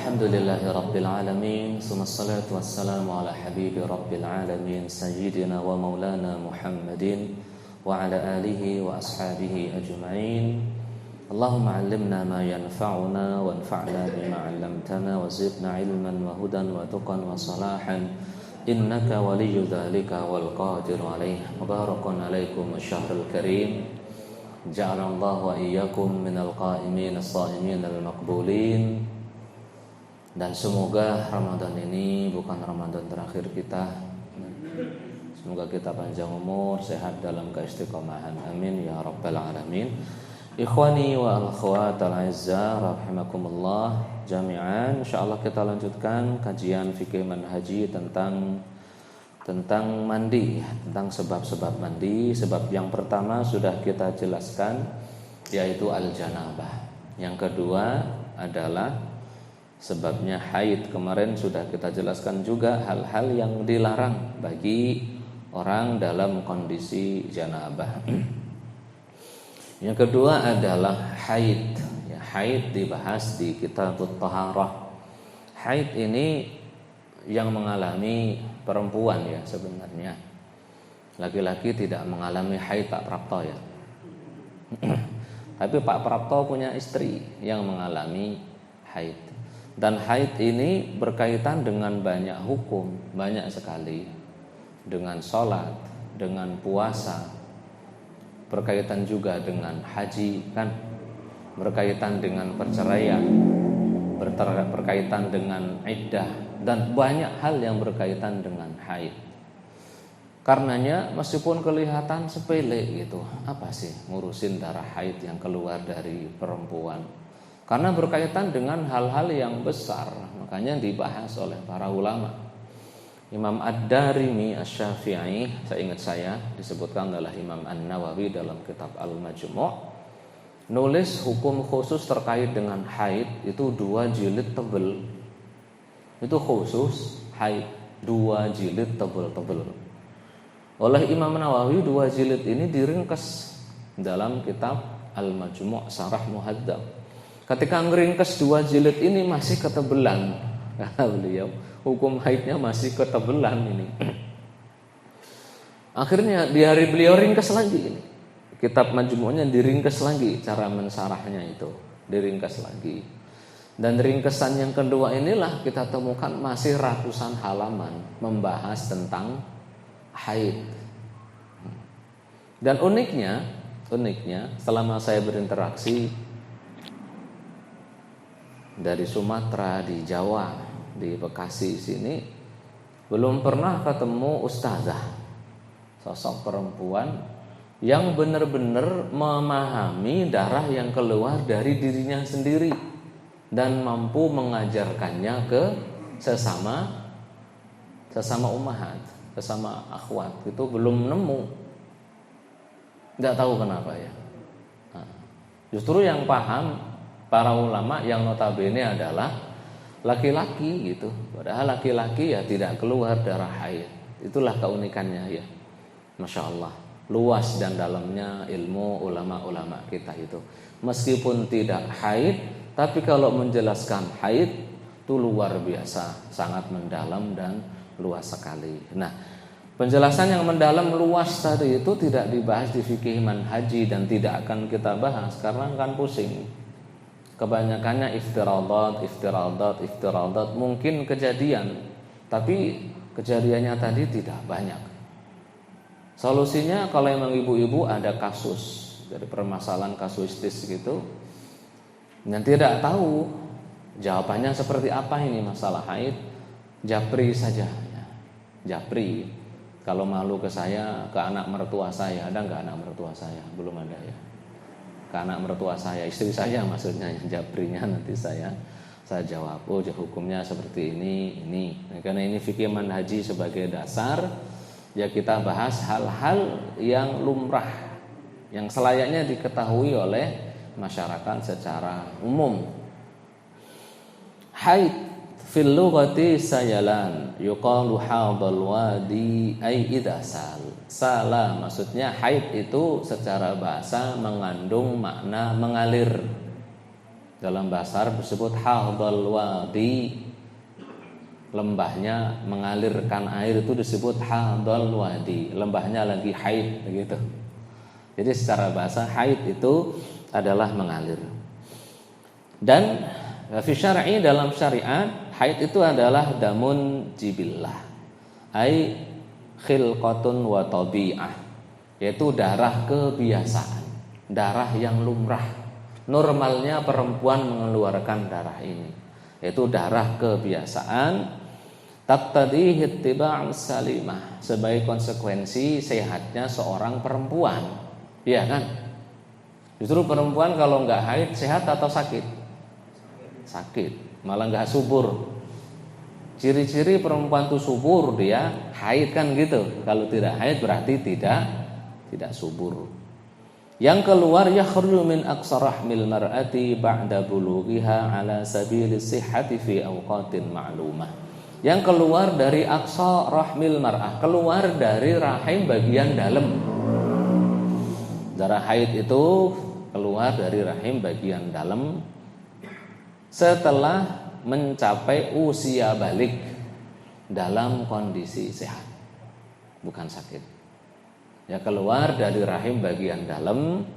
Alhamdulillahi Rabbil Alamin. Summassalatu wassalamu ala habibi Rabbil Alamin, Sayyidina wa maulana Muhammadin wa ala alihi wa ashabihi ajma'in. Allahumma allimna ma yanfa'una wa anfa'na bima 'allamtana wa zidna ilman wa hudan wa tuqan wa salahan. Innaka waliyyu dzalika wal qadiru alaih. Mubarakun alaikum asy-syahrul karim. Ja'alallahu wa iyyakum minal qa'imin as-sha'imin al-maqbulin. Dan semoga Ramadan ini bukan Ramadan terakhir kita. Semoga kita panjang umur, sehat dalam keistiqomahan. Amin ya rabbal alamin. Ikhwani wa akhwat al-'azzah rahimakumullah jami'an. Insyaallah kita lanjutkan kajian fikih manhaji tentang mandi, tentang sebab-sebab mandi. Sebab yang pertama sudah kita jelaskan, yaitu al-janabah. Yang kedua adalah sebabnya haid. Kemarin sudah kita jelaskan juga hal-hal yang dilarang bagi orang dalam kondisi janabah. Yang kedua adalah haid. Ya, haid dibahas di Kitabut Thaharah. Haid ini yang mengalami perempuan ya sebenarnya. Laki-laki tidak mengalami haid, Pak Prapto ya. Tapi Pak Prapto punya istri yang mengalami haid. Dan haid ini berkaitan dengan banyak hukum, banyak sekali. Dengan sholat, dengan puasa, berkaitan juga dengan haji kan, berkaitan dengan perceraian, berkaitan dengan iddah, dan banyak hal yang berkaitan dengan haid. Karenanya meskipun kelihatan sepele gitu, apa sih ngurusin darah haid yang keluar dari perempuan? Karena berkaitan dengan hal-hal yang besar, makanya dibahas oleh para ulama. Imam Ad-Darimi Asy-Syafi'i, saya disebutkan oleh Imam An-Nawawi dalam kitab Al-Majmu', nulis hukum khusus terkait dengan haid itu 2 jilid tebel. Itu khusus haid 2 jilid tebel-tebel. Oleh Imam Nawawi 2 jilid ini diringkas dalam kitab Al-Majmu' Syarah Muhadzab. Ketika ngeringkes 2 jilid ini masih ketebelan, kata beliau, hukum haidnya masih ketebelan ini. Akhirnya di hari beliau ringkes lagi ini. Kitab Majmu'nya diringkes lagi, cara mensarahnya itu diringkes lagi. Dan ringkesan yang kedua inilah kita temukan masih ratusan halaman membahas tentang haid. Dan uniknya selama saya berinteraksi dari Sumatera, di Jawa, di Bekasi sini, belum pernah ketemu ustazah, sosok perempuan yang benar-benar memahami darah yang keluar dari dirinya sendiri dan mampu mengajarkannya ke sesama ummahat, sesama akhwat. Itu belum nemu. Nggak tahu kenapa ya. Justru yang paham para ulama yang notabene adalah laki-laki gitu. Padahal laki-laki ya tidak keluar darah haid. Itulah keunikannya ya. Masya Allah, luas dan dalamnya ilmu ulama-ulama kita itu. Meskipun tidak haid, tapi kalau menjelaskan haid itu luar biasa, sangat mendalam dan luas sekali. Nah, penjelasan yang mendalam luas tadi itu tidak dibahas di fikih manhaji dan tidak akan kita bahas karena akan pusing. Kebanyakannya iftiradat, mungkin kejadian, tapi kejadiannya tadi tidak banyak. Solusinya kalau memang ibu-ibu ada kasus dari permasalahan kasuistis gitu, yang tidak tahu jawabannya seperti apa ini masalah haid, japri saja ya. Japri. Kalau malu ke saya, ke anak mertua saya, ada nggak anak mertua saya? Belum ada ya. Ke anak mertua saya, istri saya maksudnya, japrinya nanti saya jawab, oh hukumnya seperti ini. Karena ini fikih manhaji sebagai dasar, ya kita bahas hal-hal yang lumrah, yang selayaknya diketahui oleh masyarakat secara umum. Haid fil lughati sayalan, yuqalu hadal wadi ay idza sala, maksudnya haid itu secara bahasa mengandung makna mengalir. Dalam bahasa Arab disebut hadal wadi. Lembahnya mengalirkan air itu disebut hadal wadi. Lembahnya lagi haid begitu. Jadi secara bahasa haid itu adalah mengalir. Dan fi syar'i, dalam syariat haid itu adalah damun jibillah, ai khilqatun wa tabi'ah, yaitu darah kebiasaan, darah yang lumrah. Normalnya perempuan mengeluarkan darah ini, yaitu darah kebiasaan. Taqtadihi ittiba'u salimah, sebagai konsekuensi sehatnya seorang perempuan. Iya kan? Justru perempuan kalau nggak haid sehat atau sakit? Sakit, malah nggak subur. Ciri-ciri perempuan itu subur, dia haid kan gitu. Kalau tidak haid berarti tidak subur. Yang keluar yakhruju min aqsa rahmil mar'ati ba'da bulughiha ala sabili sihhati fi awqatin ma'lumah. Yang keluar dari aqsa rahmil mar'ah, keluar dari rahim bagian dalam. Darah haid itu keluar dari rahim bagian dalam setelah mencapai usia balik dalam kondisi sehat, bukan sakit. Ya, keluar dari rahim bagian dalam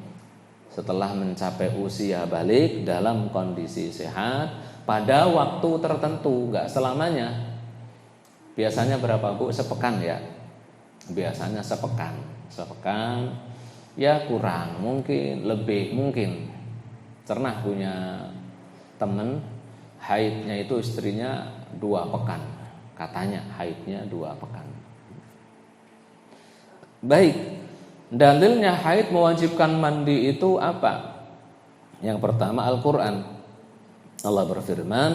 setelah mencapai usia balik dalam kondisi sehat pada waktu tertentu, enggak selamanya. Biasanya berapa Bu? Sepekan ya. Biasanya sepekan. Ya kurang, mungkin lebih mungkin. Pernah punya teman haidnya itu istrinya 2 pekan. Katanya haidnya 2 pekan. Baik, dalilnya haid mewajibkan mandi itu apa? Yang pertama Al-Quran. Allah berfirman,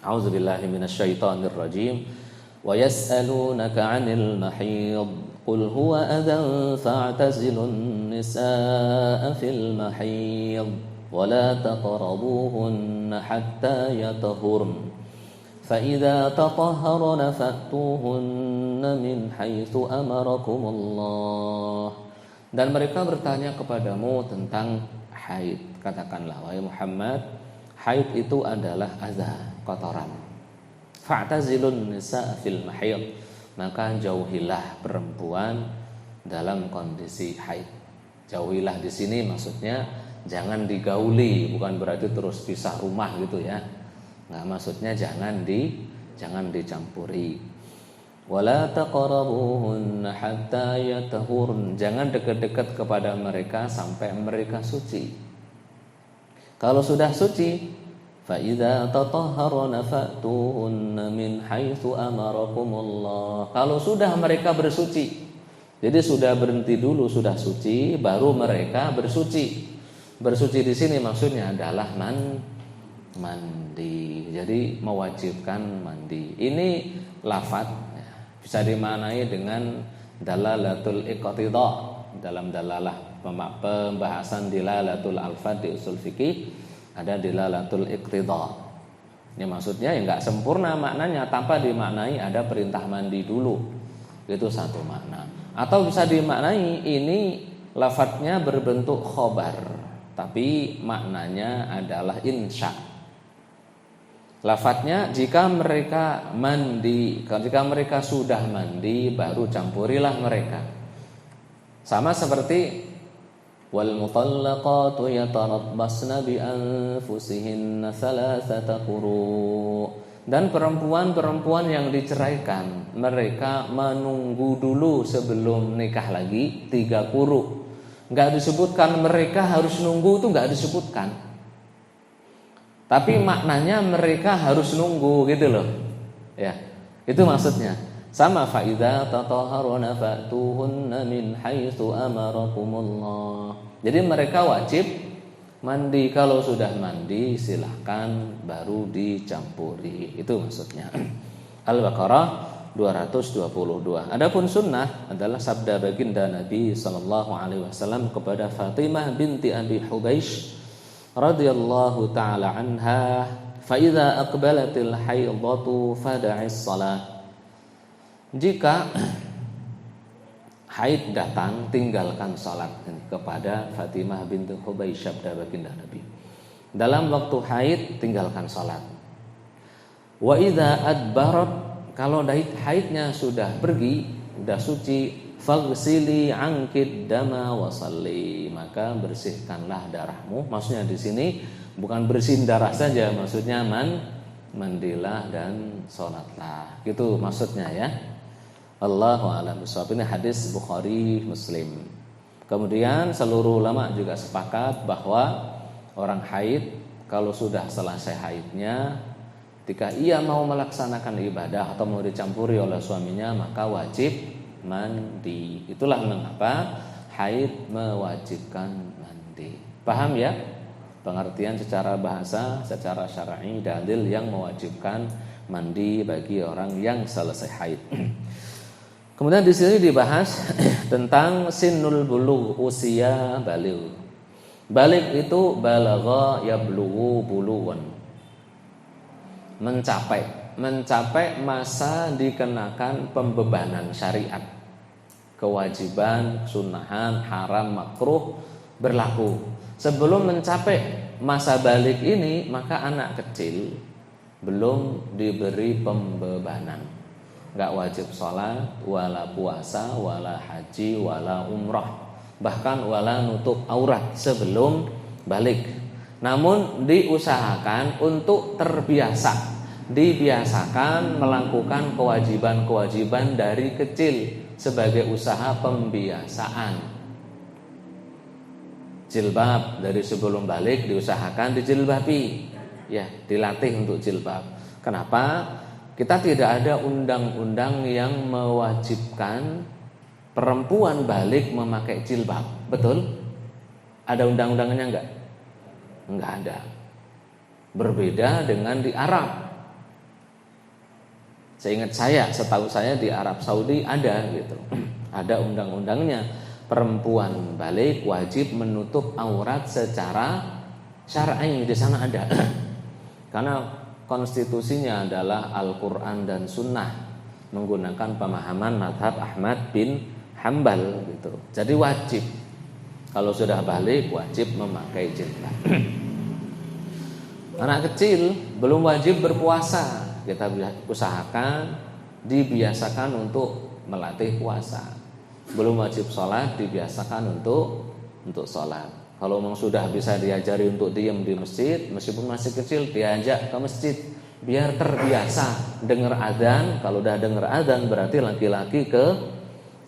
A'udzubillahi minasyaitonirrajim. Wa yas'alunaka 'anil mahid qul huwa adhan fa'tazilun nisaa fil mahid wa la taqrabuhunna hatta yatahurn fa idza tatahharna fa'tuhunna min haitsu amarakumullah. Dan mereka bertanya kepadamu tentang haid, katakanlah wahai Muhammad, haid itu adalah adza, kotoran. Fa'tazilun nisa fil mahid, maka jauhilah perempuan dalam kondisi haid. Jauhilah di sini maksudnya jangan digauli, bukan berarti terus pisah rumah gitu ya. Nah, maksudnya jangan dicampuri. Wala taqrabuhunna hatta yatahurn, jangan dekat-dekat kepada mereka sampai mereka suci. Kalau sudah suci, fa idza tatahharna fa'tuhunna min haitsu amarakumullah. Kalau sudah mereka bersuci, jadi sudah berhenti dulu, sudah suci, baru mereka bersuci. Bersuci di sini maksudnya adalah mandi. Jadi mewajibkan mandi. Ini lafaz bisa dimaknai dengan dalalatul iqtida. Dalam dalalah pembahasan dilalatul alfaz di usul fikih ada dilalatul iqtida. Ini maksudnya ya enggak sempurna maknanya tanpa dimaknai ada perintah mandi dulu. Itu satu makna. Atau bisa dimaknai ini lafadznya berbentuk khobar, tapi maknanya adalah insya. Lafadznya jika mereka mandi, jika mereka sudah mandi baru campurilah mereka. Sama seperti wal mutallaqatu yatarabbasna bi anfusihinna thalathata quru. Dan perempuan-perempuan yang diceraikan, mereka menunggu dulu sebelum nikah lagi 3 quru. Enggak disebutkan mereka harus nunggu, itu enggak disebutkan. Tapi maknanya mereka harus nunggu gitu loh. Ya. Itu maksudnya. Sama fa idza tatahharuna fa'tuhunna min haitsu amarakumullah. Jadi mereka wajib mandi. Kalau sudah mandi silahkan baru dicampuri. Itu maksudnya. Al-Baqarah 222. Adapun sunnah adalah sabda baginda Nabi sallallahu alaihi wasallam kepada Fatimah binti Abi Hubaish radhiyallahu taala anha, fa idza aqbalatil haidatu fada'is shalah. Jika haid datang tinggalkan salat, kepada Fatimah binti Hubaish sabda baginda Nabi. dalam waktu haid tinggalkan sholat. Wa idza adbarat, kalau haidnya sudah pergi, sudah suci, faghsili ankid dama wa shalli, maka bersihkanlah darahmu. Maksudnya di sini bukan bersihin darah saja, maksudnya mandilah dan sholatlah. Gitu maksudnya ya. Allahu a'lam bishawab. Ini hadis Bukhari Muslim. Kemudian seluruh ulama juga sepakat bahwa orang haid kalau sudah selesai haidnya, ketika ia mau melaksanakan ibadah atau mau dicampuri oleh suaminya, maka wajib mandi. Itulah mengapa haid mewajibkan mandi. Paham ya? Pengertian secara bahasa, secara syar'i, dalil yang mewajibkan mandi bagi orang yang selesai haid. Kemudian di sini dibahas tentang sinnul bulugh, usia baligh. Baligh itu balagha yablughu buluwan. Mencapai masa dikenakan pembebanan syariat. Kewajiban, sunnahan, haram, makruh berlaku. Sebelum mencapai masa baligh ini, maka anak kecil belum diberi pembebanan. Enggak wajib sholat, wala puasa, wala haji, wala umrah, bahkan wala nutup aurat sebelum balik. Namun diusahakan untuk terbiasa, dibiasakan melakukan kewajiban-kewajiban dari kecil sebagai usaha pembiasaan. Jilbab dari sebelum balik diusahakan dijilbabi, ya, dilatih untuk jilbab. Kenapa? Kita tidak ada undang-undang yang mewajibkan perempuan balik memakai jilbab. Betul? Ada undang-undangnya enggak? Enggak ada. Berbeda dengan di Arab. Setahu saya di Arab Saudi ada gitu. Ada undang-undangnya. Perempuan balik wajib menutup aurat secara syar'i, di sana ada. Karena konstitusinya adalah Al-Quran dan Sunnah, menggunakan pemahaman mazhab Ahmad bin Hambal gitu. Jadi wajib, kalau sudah balik wajib memakai jilbab. Anak kecil belum wajib berpuasa, kita usahakan dibiasakan untuk melatih puasa. Belum wajib sholat, dibiasakan untuk sholat. Kalau memang sudah bisa diajari untuk diam di masjid, meskipun masih kecil, diajak ke masjid biar terbiasa dengar adzan. Kalau udah dengar adzan berarti laki-laki ke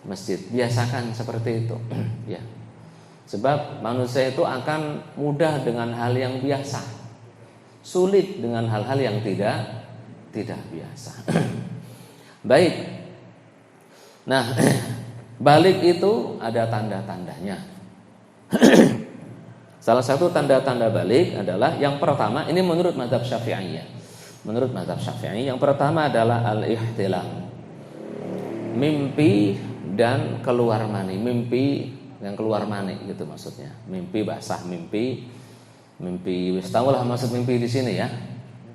masjid. Biasakan seperti itu. Ya. Sebab manusia itu akan mudah dengan hal yang biasa, sulit dengan hal-hal yang tidak biasa. Baik. Nah, balik itu ada tanda-tandanya. Salah satu tanda-tanda balik adalah yang pertama, ini menurut mazhab Syafi'iyah. Menurut mazhab Syafi'i, yang pertama adalah al-ihtilam. Mimpi dan keluar mani. Mimpi yang keluar mani gitu maksudnya. Mimpi basah, mimpi wis tahulah maksud mimpi di sini ya.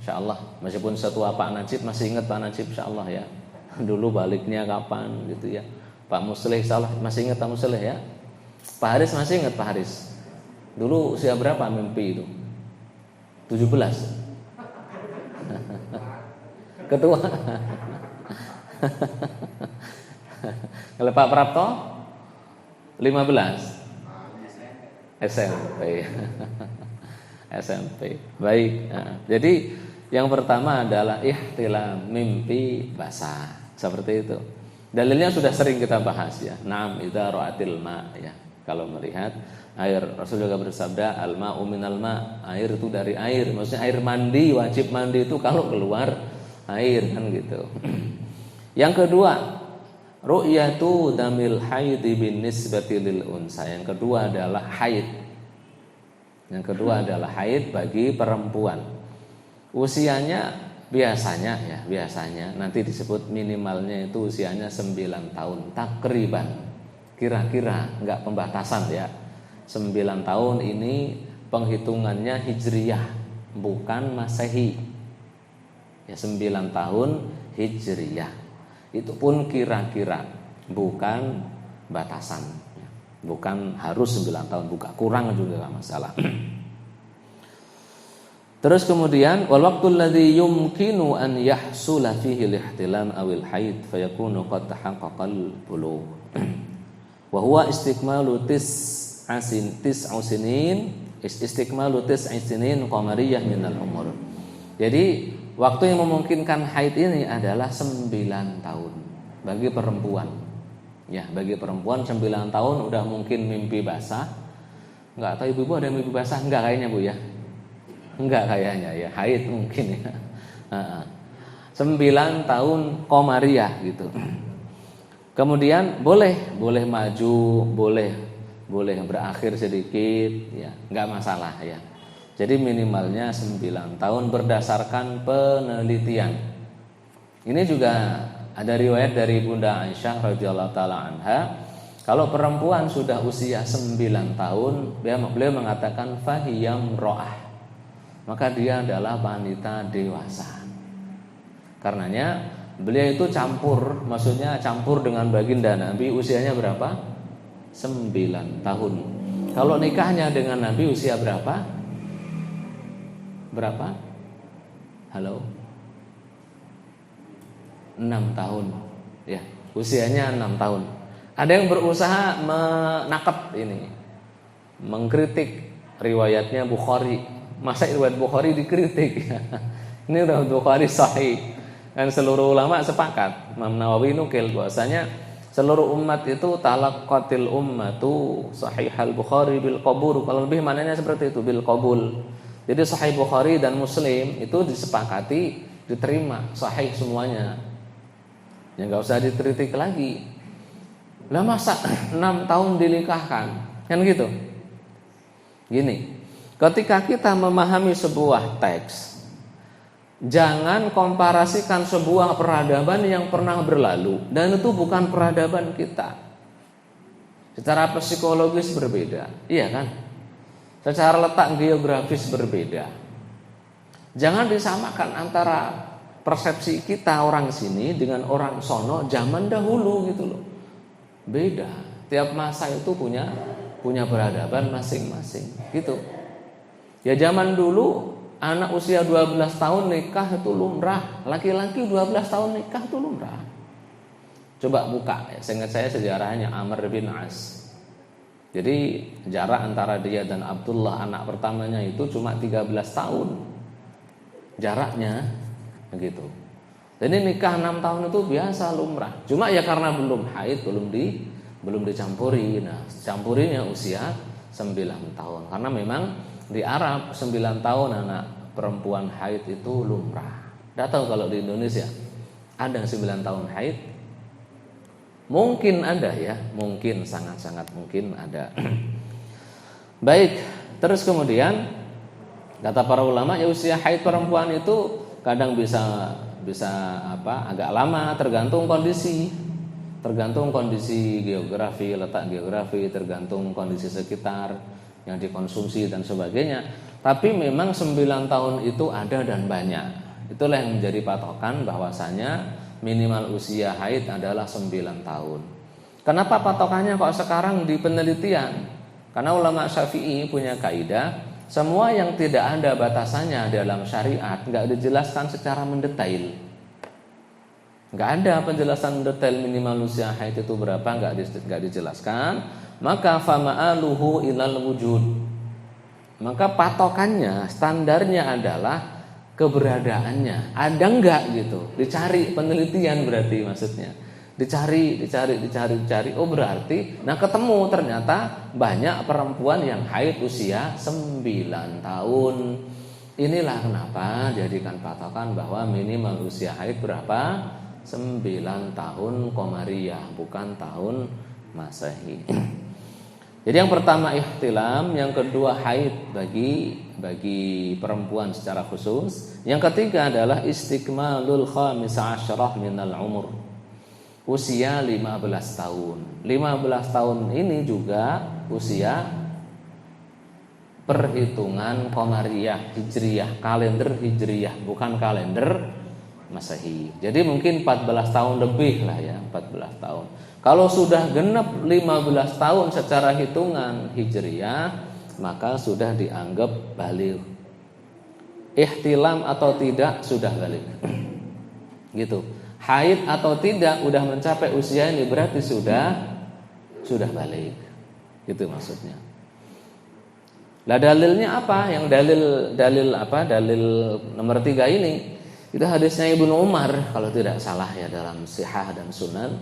Insyaallah, meskipun setua Pak Najib masih ingat Pak Najib insyaallah ya. Dulu baliknya kapan gitu ya. Pak Muslih insyaallah masih ingat Pak Muslih ya. Pak Haris masih ingat Pak Haris. Dulu usia berapa mimpi itu? 17. Ketua. Kalau Pak Prapto 15. SMP. SMP. Baik. Nah, jadi yang pertama adalah ihtilam, mimpi basah. Seperti itu. Dalilnya sudah sering kita bahas ya. Naam idza ra'atil ma ya. Kalau melihat air, Rasul juga bersabda al-ma'u minal ma', air itu dari air. Maksudnya air mandi, wajib mandi itu kalau keluar air kan gitu. Yang kedua, ru'yatu damil haidi bin nisbati lil unsa. Yang kedua adalah haid. Yang kedua adalah haid bagi perempuan. Usianya biasanya nanti disebut minimalnya itu usianya 9 tahun takriban. Kira-kira, enggak pembatasan ya. 9 tahun ini penghitungannya hijriyah, bukan masehi. Ya 9 tahun hijriyah. Itu pun kira-kira, bukan batasan. Bukan harus 9 tahun, bukan kurang juga enggak masalah. Terus kemudian wal waqtul ladzi yumkinu an yahsula fihi al-ihtilam awil haid fayakunu qad tahaqqaqal bulugh. Wa huwa istikmalu tis'u sinin qamariyah minal umur. Jadi waktu yang memungkinkan haid ini adalah 9 tahun bagi perempuan. Ya, bagi perempuan 9 tahun udah mungkin mimpi basah. Enggak tahu ibu-ibu ada mimpi basah enggak kayaknya Bu ya? Enggak kayaknya ya, haid mungkin ya. 9 tahun qamariyah gitu. Kemudian boleh maju, boleh berakhir sedikit ya, enggak masalah ya. Jadi minimalnya 9 tahun berdasarkan penelitian. Ini juga ada riwayat dari Bunda Aisyah radhiyallahu taala anha, kalau perempuan sudah usia 9 tahun, beliau mengatakan fahiyam ro'ah, maka dia adalah wanita dewasa. Karenanya beliau itu maksudnya campur dengan baginda Nabi usianya berapa? 9 tahun. Kalau nikahnya dengan Nabi usia berapa? Berapa? Halo? 6 tahun. Ya, usianya 6 tahun. Ada yang berusaha menakap ini, mengkritik riwayatnya Bukhari. Masa riwayat Bukhari dikritik? Ini riwayat Bukhari sahih. Dan seluruh ulama sepakat. Imam Nawawi nukil bahwasanya seluruh umat itu talaqqatil ummatu sahihal Bukhari bil qabul. Kalau lebih maknanya seperti itu, bil qabul. Jadi sahih Bukhari dan Muslim itu disepakati diterima sahih semuanya. Ya enggak usah dikritik lagi. Lah masa 6 tahun dinikahkan? Kan gitu. Gini, ketika kita memahami sebuah teks, jangan komparasikan sebuah peradaban yang pernah berlalu dan itu bukan peradaban kita. Secara psikologis berbeda, iya kan? Secara letak geografis berbeda. Jangan disamakan antara persepsi kita orang sini dengan orang sono zaman dahulu gitu loh. Beda. Tiap masa itu punya peradaban masing-masing gitu. Ya zaman dulu anak usia 12 tahun nikah itu lumrah. Laki-laki 12 tahun nikah itu lumrah. Coba buka ya, seingat saya sejarahnya Amr bin As. Jadi jarak antara dia dan Abdullah anak pertamanya itu cuma 13 tahun. Jaraknya begitu. Jadi nikah 6 tahun itu biasa lumrah. Cuma ya karena belum haid, belum dicampuri. Nah, campurinya usia 9 tahun. Karena memang di Arab 9 tahun anak perempuan haid itu lumrah. Tidak tahu kalau di Indonesia ada 9 tahun haid. Mungkin ada ya, mungkin sangat-sangat mungkin ada. Baik, terus kemudian kata para ulama ya usia haid perempuan itu kadang bisa agak lama tergantung kondisi geografi, letak geografi, tergantung kondisi sekitar yang dikonsumsi dan sebagainya. Tapi memang 9 tahun itu ada dan banyak. Itulah yang menjadi patokan bahwasanya minimal usia haid adalah 9 tahun. Kenapa patokannya kok sekarang di penelitian? Karena ulama Syafi'i punya kaidah, semua yang tidak ada batasannya dalam syariat enggak dijelaskan secara mendetail. Enggak ada penjelasan detail minimal usia haid itu berapa, enggak dijelaskan. Maka fama'aluhu ilal wujud. Maka patokannya, standarnya adalah keberadaannya. Ada enggak gitu. Dicari penelitian berarti maksudnya. Dicari. Oh berarti nah ketemu ternyata banyak perempuan yang haid usia 9 tahun. Inilah kenapa jadikan patokan bahwa minimal usia haid berapa? 9 tahun qamariyah, bukan tahun Masehi. Jadi yang pertama ihtilam, yang kedua haid bagi perempuan secara khusus. Yang ketiga adalah istikmalul khamis asyarah minal umur. Usia 15 tahun. 15 tahun ini juga usia perhitungan qamariyah, hijriyah, kalender hijriyah, bukan kalender Masehi. Jadi mungkin 14 tahun lebih lah ya, 14 tahun. Kalau sudah genap 15 tahun secara hitungan hijriyah, maka sudah dianggap baligh. ihtilam atau tidak sudah balik. Gitu. Haid atau tidak udah mencapai usia ini berarti sudah balik. Gitu maksudnya. Lah dalilnya apa? Yang dalil apa? Dalil nomor 3 ini itu hadisnya Ibnu Umar kalau tidak salah ya dalam Sihah dan Sunan.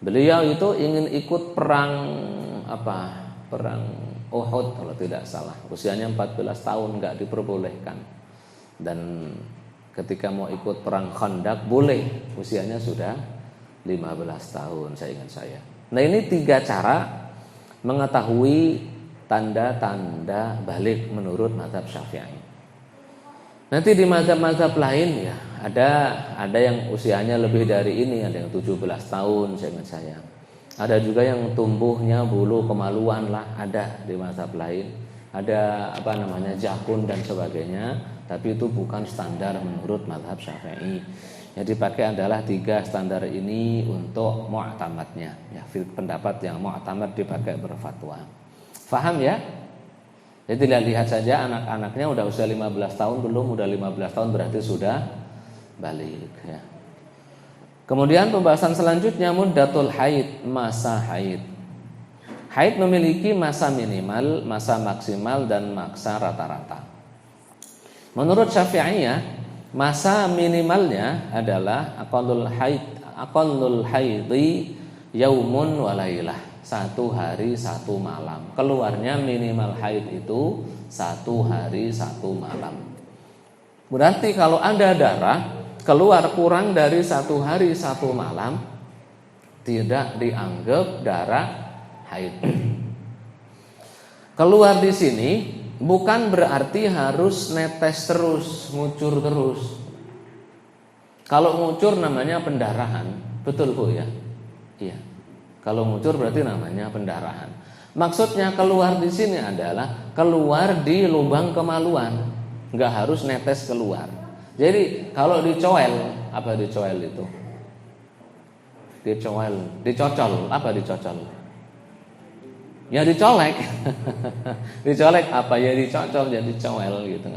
Beliau itu ingin ikut perang apa? Perang Uhud kalau tidak salah. Usianya 14 tahun enggak diperbolehkan. Dan ketika mau ikut perang Khandaq boleh, usianya sudah 15 tahun saya ingat saya. Nah, ini 3 cara mengetahui tanda-tanda balik menurut mazhab Syafi'i. Nanti di mazhab-mazhab lain ya ada yang usianya lebih dari ini, ada yang 17 tahun saya ingat saya. Ada juga yang tumbuhnya bulu kemaluan lah, ada di mazhab lain. Ada apa namanya jakun dan sebagainya, tapi itu bukan standar menurut mazhab Syafi'i. Yang dipakai adalah 3 standar ini untuk mu'tamadnya. Ya, pendapat yang mu'tamad dipakai berfatwa. Faham ya? Jadi lihat saja anak-anaknya udah usia 15 tahun belum, udah 15 tahun berarti sudah balik ya. Kemudian pembahasan selanjutnya muddatul haid, masa haid. Haid memiliki masa minimal, masa maksimal dan masa rata-rata. Menurut Syafi'iyah, masa minimalnya adalah aqallul haidhi yaumun wa lailah, 1 hari 1 malam. Keluarnya minimal haid itu 1 hari 1 malam. Berarti kalau ada darah keluar kurang dari 1 hari 1 malam, tidak dianggap darah haid. Keluar di sini bukan berarti harus netes terus, ngucur terus. Kalau ngucur namanya pendarahan, betul Bu ya? Iya. Kalau ngucur berarti namanya pendarahan. Maksudnya keluar di sini adalah keluar di lubang kemaluan, nggak harus netes keluar. Jadi kalau dicoel, apa dicoel itu? Dicocol, apa dicocol? Ya dicolek. Dicolek apa ya dicocol jadi coel gitu,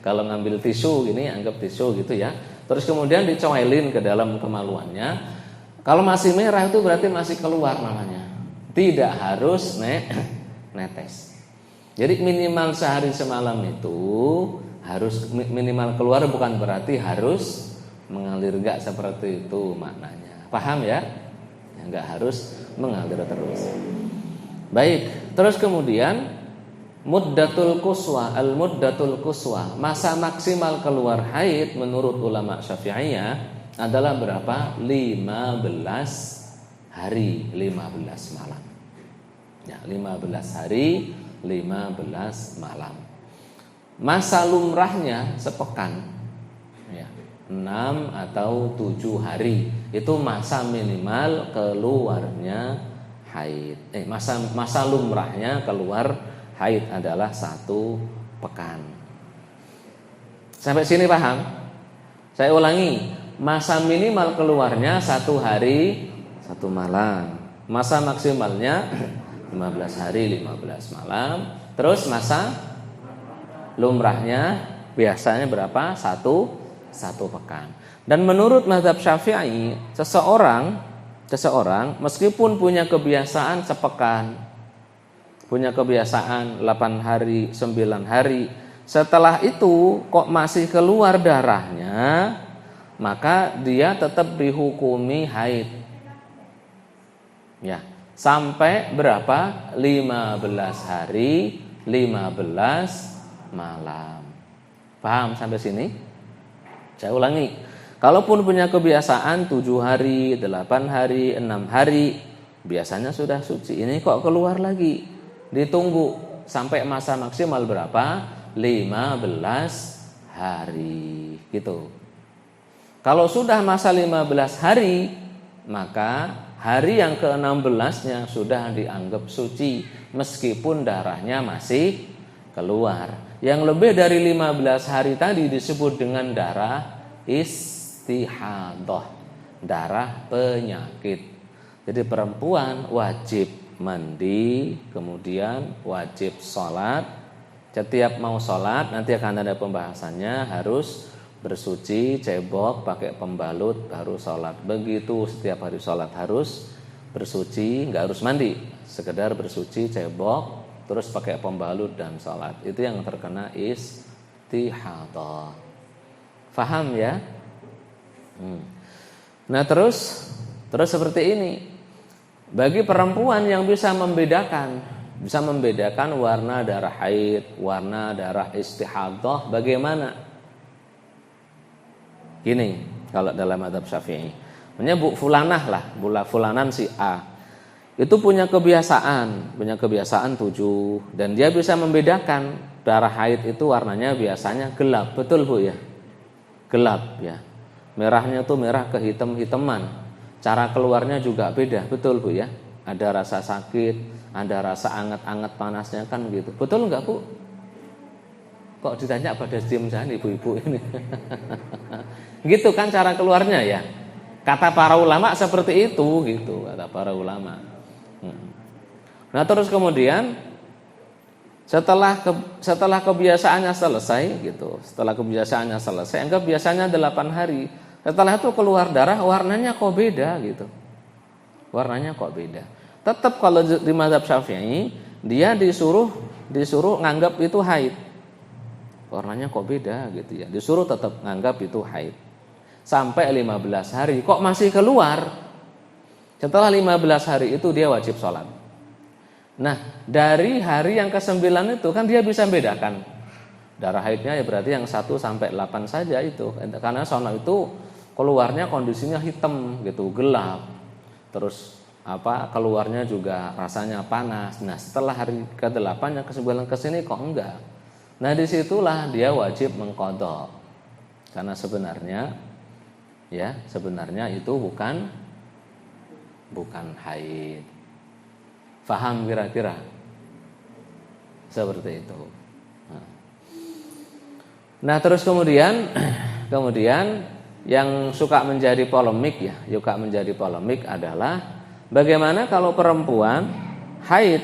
kalau ngambil tisu gini anggap tisu gitu ya. Terus kemudian dicoelin ke dalam kemaluannya. Kalau masih merah itu berarti masih keluar namanya. Tidak harus netes. Jadi minimal sehari semalam itu harus minimal keluar, bukan berarti harus mengalir, enggak seperti itu maknanya. Paham ya? Enggak harus mengalir terus. Baik, terus kemudian muddatul quswa, al-muddatul quswa, masa maksimal keluar haid menurut ulama Syafi'iyah adalah berapa? 15 hari, 15 malam. Ya, 15 hari, 15 malam. Masa lumrahnya sepekan. Ya, 6 atau 7 hari. Itu masa minimal keluarnya haid. Masa lumrahnya keluar haid adalah 1 pekan. Sampai sini paham? Saya ulangi, masa minimal keluarnya 1 hari 1 malam. Masa maksimalnya 15 hari 15 malam. Terus masa lumrahnya biasanya berapa? 1 pekan. Dan menurut mazhab Syafi'i, seseorang meskipun punya kebiasaan sepekan, punya kebiasaan 8 hari, 9 hari, setelah itu kok masih keluar darahnya, maka dia tetap dihukumi haid. Ya, sampai berapa? 15 hari, 15 malam. Paham sampai sini? Saya ulangi. Kalaupun punya kebiasaan 7 hari, 8 hari, 6 hari, biasanya sudah suci. Ini kok keluar lagi? Ditunggu sampai masa maksimal berapa? 15 hari. Gitu. Kalau sudah masa 15 hari, maka hari yang ke-16-nya sudah dianggap suci meskipun darahnya masih keluar. Yang lebih dari 15 hari tadi disebut dengan darah istihadah, darah penyakit. Jadi perempuan wajib mandi, kemudian wajib sholat, Setiap mau sholat nanti akan ada pembahasannya, harus bersuci, cebok, pakai pembalut, baru sholat. Begitu setiap hari sholat harus bersuci, nggak harus mandi, sekedar bersuci, cebok, terus pakai pembalut dan sholat. Itu yang terkena istihadah. Faham ya? Nah terus seperti ini. Bagi perempuan yang bisa membedakan warna darah haid, warna darah istihadah, bagaimana? Gini, kalau dalam mazhab Syafi'i, menyebut fulanah lah, fulanan si A, itu punya kebiasaan 7, dan dia bisa membedakan darah haid itu warnanya biasanya gelap, betul Bu ya? Gelap ya. Merahnya tuh merah kehitam-hitaman. Cara keluarnya juga beda, betul Bu ya? Ada rasa sakit, ada rasa anget-anget panasnya kan gitu. Betul enggak Bu? Kok ditanya pada diem saja ibu-ibu ini? Gitu kan cara keluarnya ya. Kata para ulama seperti itu gitu, kata para ulama. Nah terus kemudian setelah kebiasaannya selesai gitu, anggap biasanya 8 hari. Setelah itu keluar darah, warnanya kok beda gitu. Warnanya kok beda. Tetap kalau di mazhab Syafi'i dia disuruh nganggap itu haid. Warnanya kok beda gitu ya. Disuruh tetap nganggap itu haid. Sampai 15 hari kok masih keluar. Setelah 15 hari itu dia wajib sholat. Nah, dari hari yang ke-9 itu kan dia bisa membedakan. Darah haidnya ya berarti yang 1 sampai 8 saja itu. Karena sono itu keluarnya kondisinya hitam gitu, gelap. Terus keluarnya juga rasanya panas. Nah setelah hari ke-8 yang ke-9 kesini kok enggak. Nah disitulah dia wajib mengqadha. Karena sebenarnya itu bukan haid. Faham kira-kira? Seperti itu. Nah terus kemudian yang suka menjadi polemik adalah bagaimana kalau perempuan haid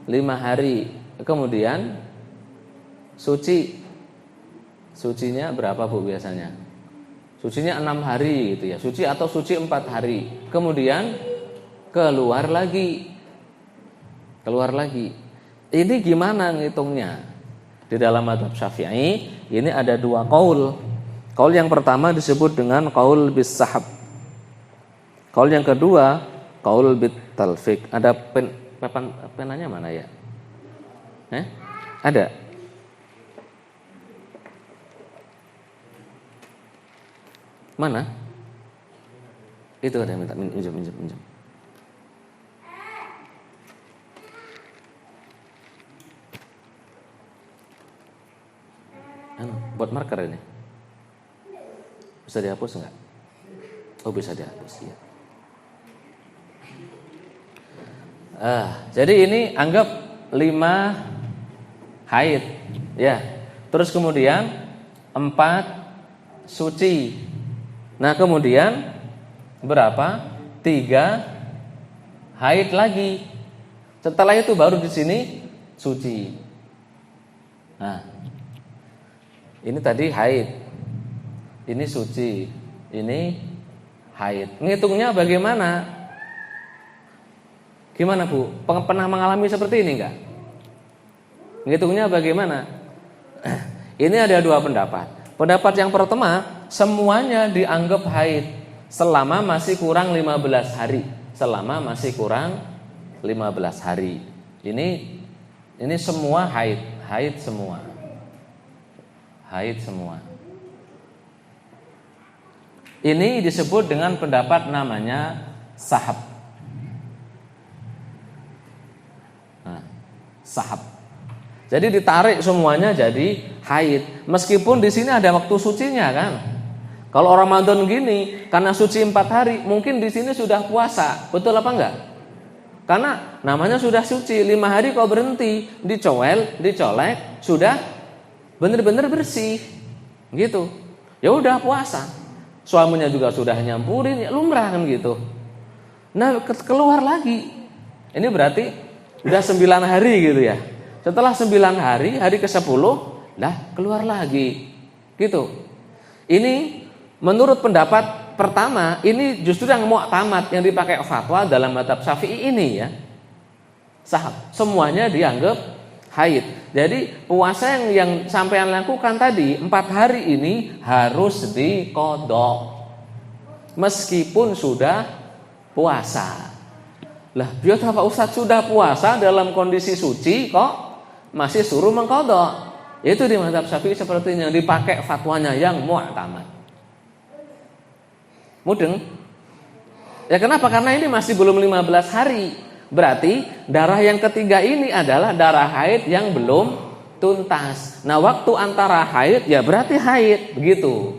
5 hari, kemudian sucinya berapa Bu biasanya? Sucinya 6 hari gitu ya, suci atau suci 4 hari, kemudian keluar lagi. Ini gimana ngitungnya? Di dalam mazhab Syafi'i ini ada 2 qaul. Qaul yang pertama disebut dengan qaul bis sahab. Qaul yang kedua qaul bit talfiq. Ada penanya mana ya? Ada. Mana? Itu ada yang minta minjem. Buat marker ini. Bisa dihapus enggak? Oh, bisa dihapus ya. Jadi ini anggap 5 haid ya. Terus kemudian 4 suci. Nah, kemudian berapa? 3 haid lagi. Setelah itu baru di sini suci. Nah, ini tadi haid. Ini suci. Ini haid. Ngitungnya bagaimana? Gimana Bu? Pernah mengalami seperti ini enggak? Ngitungnya bagaimana? Ini ada 2 pendapat. Pendapat yang pertama, semuanya dianggap haid selama masih kurang 15 hari. Ini semua haid semua. Ini disebut dengan pendapat namanya sahab. Sahab. Jadi ditarik semuanya jadi haid. Meskipun di sini ada waktu sucinya kan. Kalau Ramadan gini, karena suci 4 hari, mungkin di sini sudah puasa. Betul apa enggak? Karena namanya sudah suci, 5 hari kok berhenti, dicolek, sudah benar-benar bersih. Gitu. Ya udah puasa. Suaminya juga sudah nyampurin, ya lumrah kan gitu. Nah, keluar lagi. Ini berarti udah 9 hari gitu ya. Setelah 9 hari, hari ke-10, lah keluar lagi. Gitu. Ini menurut pendapat pertama, ini justru yang mu'tamad, yang dipakai fatwa dalam mazhab Syafi'i ini ya. Semuanya dianggap haid. Jadi puasa yang sampean lakukan tadi 4 hari ini harus diqadha. Meskipun sudah puasa. Lah, biar Pak Ustadz sudah puasa dalam kondisi suci kok masih suruh mengqadha. Itu di mazhab Syafi'i sepertinya dipakai fatwanya yang mu'tamad. Mudeng? Ya kenapa? Karena ini masih belum 15 hari. Berarti darah yang ketiga ini adalah darah haid yang belum tuntas. Nah, waktu antara haid ya berarti haid, begitu.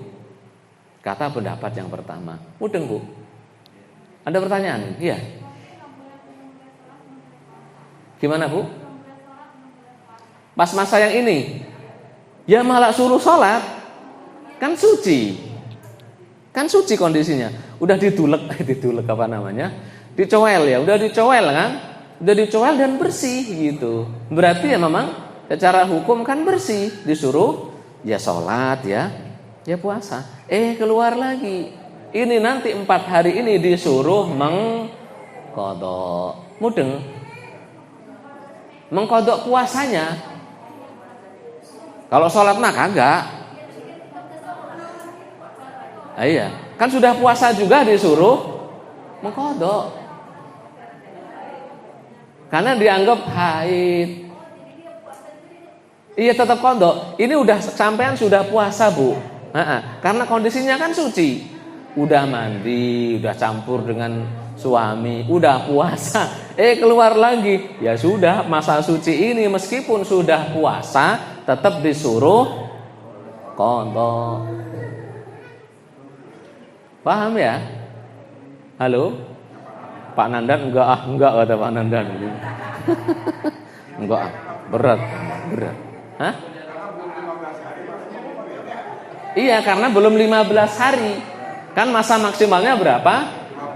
Kata pendapat yang pertama. Mudeng, Bu? Ada pertanyaan? Iya. Gimana, Bu? Pas masa yang ini ya malah suruh sholat. Kan suci. Kan suci kondisinya. Udah didulek apa namanya? Dicowel ya, udah dicowel kan? Udah dicowel dan bersih gitu. Berarti ya memang secara hukum kan bersih. Disuruh ya sholat ya puasa. Keluar lagi. Ini nanti 4 hari ini disuruh mengqadha. Mudeng? Mengqadha puasanya. Kalau sholat mah kagak. Iya, kan sudah puasa juga disuruh mengqadha. Karena dianggap haid. Iya, tetap qadha. Ini udah sampean sudah puasa, Bu. Karena kondisinya kan suci. Udah mandi, udah campur dengan suami, udah puasa. Keluar lagi. Ya sudah, masa suci ini meskipun sudah puasa tetap disuruh qadha. Paham ya? Halo? Pak Nandan enggak kata Pak Nandan. Enggak, berat. Hah? Iya, karena belum 15 hari. Kan masa maksimalnya berapa?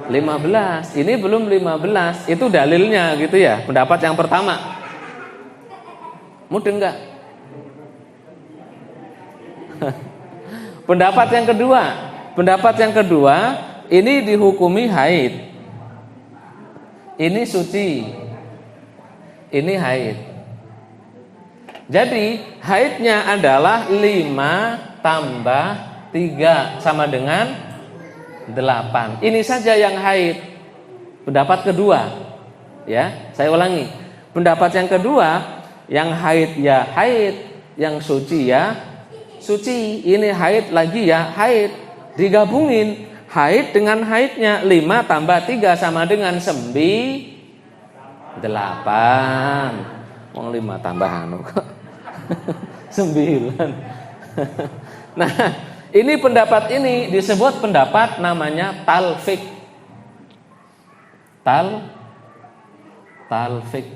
15. Ini belum 15. Itu dalilnya gitu ya, pendapat yang pertama. Mudeng enggak? Pendapat yang kedua, ini dihukumi haid. Ini suci. Ini haid. Jadi haidnya adalah 5 tambah 3 sama dengan 8. Ini saja yang haid. Pendapat kedua. Ya, saya ulangi. Pendapat yang kedua, yang haid ya haid, yang suci ya suci. Ini haid lagi ya haid. Digabungin haid dengan haidnya 5 tambah 3 sama dengan 8. Wong 5 tambah 9. Nah, ini pendapat ini disebut pendapat namanya talfik. Talfik.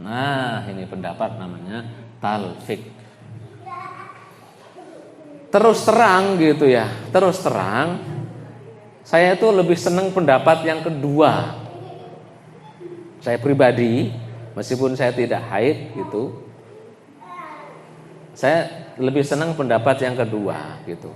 Nah, ini pendapat namanya talfik. Terus terang gitu ya. Terus terang, saya itu lebih senang pendapat yang kedua. Saya pribadi, meskipun saya tidak haid gitu, saya lebih senang pendapat yang kedua gitu.